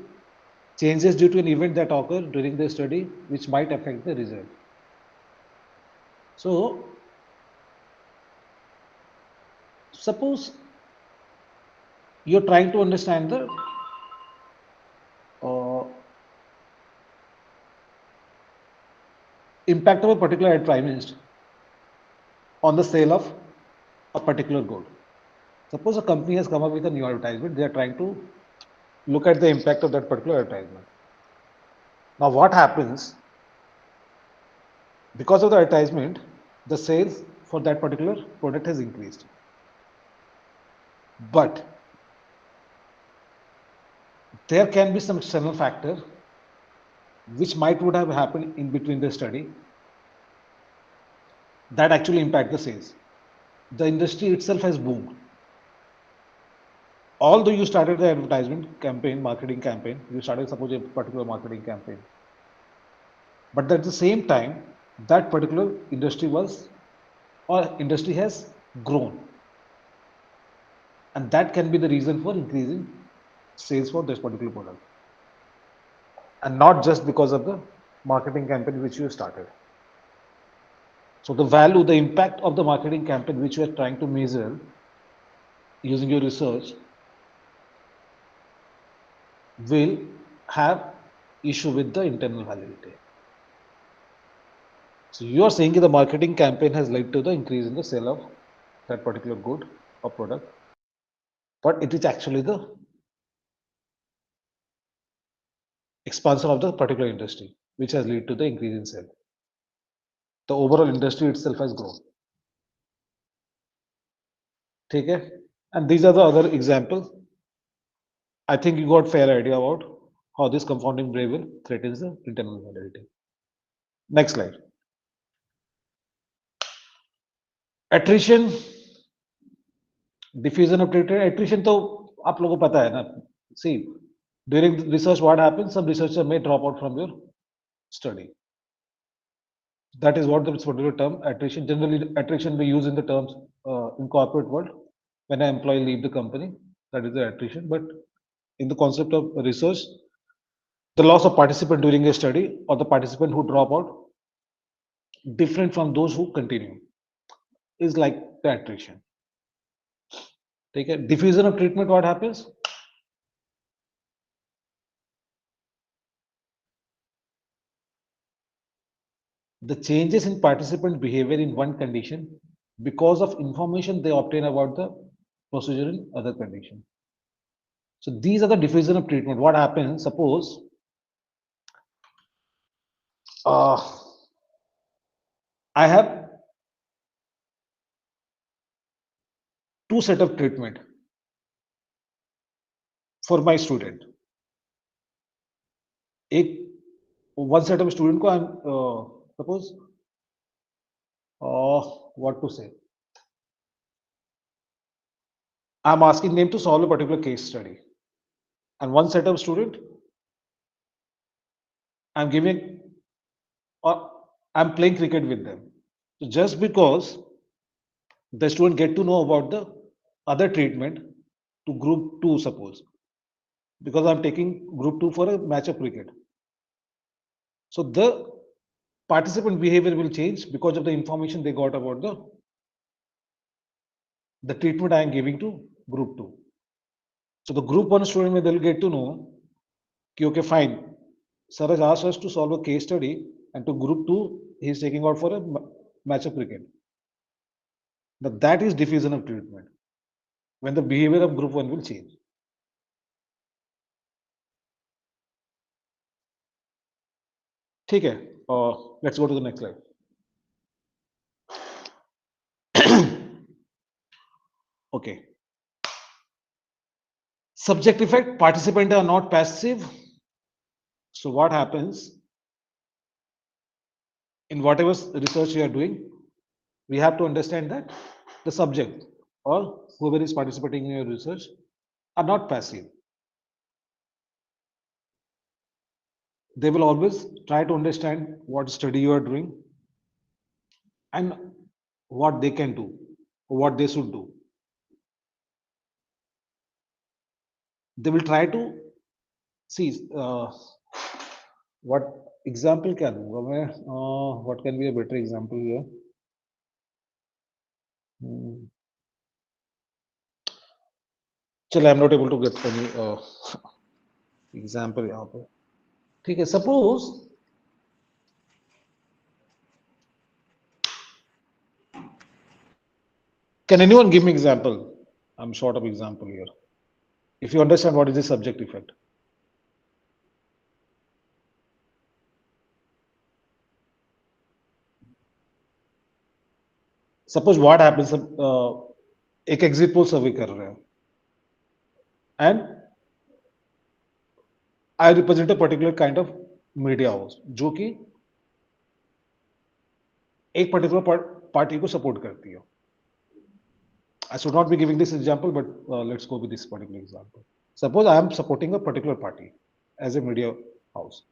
changes due to an event that occurred during the study, which might affect the result. So suppose you're trying to understand the impact of a particular advertisement on the sale of a particular good. Suppose a company has come up with a new advertisement, they are trying to look at the impact of that particular advertisement. Now what happens Because of the advertisement, the sales for that particular product has increased. But there can be some external factor which would have happened in between the study that actually impact the sales. The industry itself has boomed. Although you started the advertisement campaign, marketing campaign, you started suppose a particular marketing campaign, but at the same time, that particular industry has grown, and that can be the reason for increasing sales for this particular product, and not just because of the marketing campaign which you started. So the impact of the marketing campaign which you are trying to measure using your research will have issue with the internal validity. So you are saying that the marketing campaign has led to the increase in the sale of that particular good or product, but it is actually the expansion of the particular industry which has led to the increase in sale. The overall industry itself has grown. Okay? And these are the other examples. I think you got fair idea about how this confounding variable threatens the internal validity. Next slide. Attrition, diffusion of treatment. Attrition तो आप लोगों को पता है ना. See, during research, what happens? Some researcher may drop out from your study. That is what this particular term attrition. Generally, attrition we use in the terms in corporate world when an employee leave the company. That is the attrition. But in the concept of research, the loss of participant during a study or the participant who drop out, different from those who continue, is like the attrition. Take a diffusion of treatment. What happens? The changes in participant behavior in one condition because of information they obtain about the procedure in other condition. So these are the diffusion of treatment. What happens? Suppose I have two set of treatment for my student. One set of student को I'm suppose what to say. I'm asking them to solve a particular case study, and one set of student I'm giving or I'm playing cricket with them. So just because the student get to know about the other treatment to group 2, suppose, because I'm taking group 2 for a match of cricket. So the participant behavior will change because of the information they got about the treatment I am giving to group 2. So the group 1 student they'll get to know, okay, fine, sir has asked us to solve a case study, and to group 2 he's taking out for a match of cricket. Now that is diffusion of treatment, when the behavior of group 1 will change. Okay, let's go to the next slide. Okay. Subject effect, participants are not passive. So what happens in whatever research you are doing, we have to understand that the subject or whoever is participating in your research are not passive. They will always try to understand what study you are doing and what they can do, or what they should do. They will try to see what example क्या दूंगा मैं, what can be a better example here. चलो, I'm not able to get any example यहाँ पे. ठीक है, suppose can anyone give me example? I'm short of example here. If you understand what is the subject effect. Suppose what happens, एक exit poll survey कर रहे हैं, and I represent a particular kind of media house, जो कि एक particular party को support करती है. I should not be giving this example, but let's go with this particular example. Suppose I am supporting a particular party as a media house.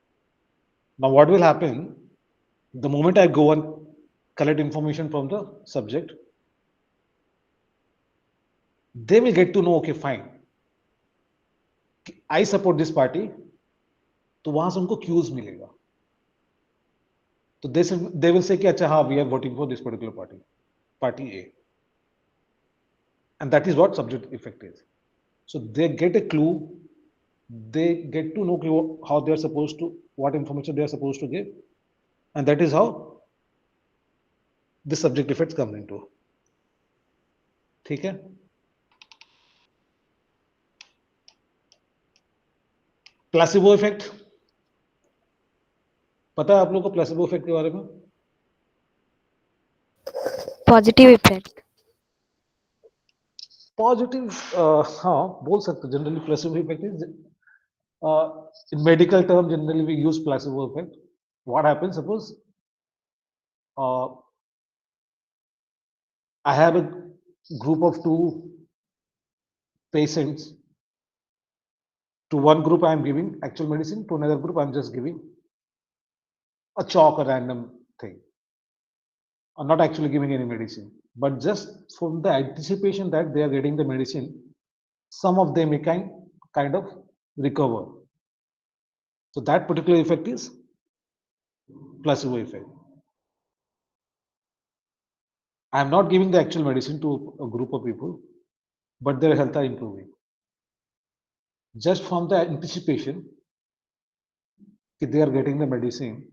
Now, what will happen the moment I go and collect information from the subject? They will get to know, okay, fine, I support this party, तो वहां से उनको cues मिलेगा. तो they will say कि अच्छा हाँ, we are voting for this particular party A. And that is what subject effect is. So they get a clue, they get to know how they are supposed to, what information they are supposed to give, and that is how the subject effects come into. ठीक है? Placebo effect. पता है आप लोगों को placebo effect के बारे में? Positive effect. पॉजिटिव हाँ बोल सकते. Generally placebo effect is in medical term generally we use placebo effect. What happens, suppose I have a group of 2 patients. To one group I am giving actual medicine, to another group I am just giving a chalk or random thing. I'm not actually giving any medicine, but just from the anticipation that they are getting the medicine, some of them may kind of recover. So that particular effect is placebo effect. I am not giving the actual medicine to a group of people, but their health are improving. Just from the anticipation that they are getting the medicine,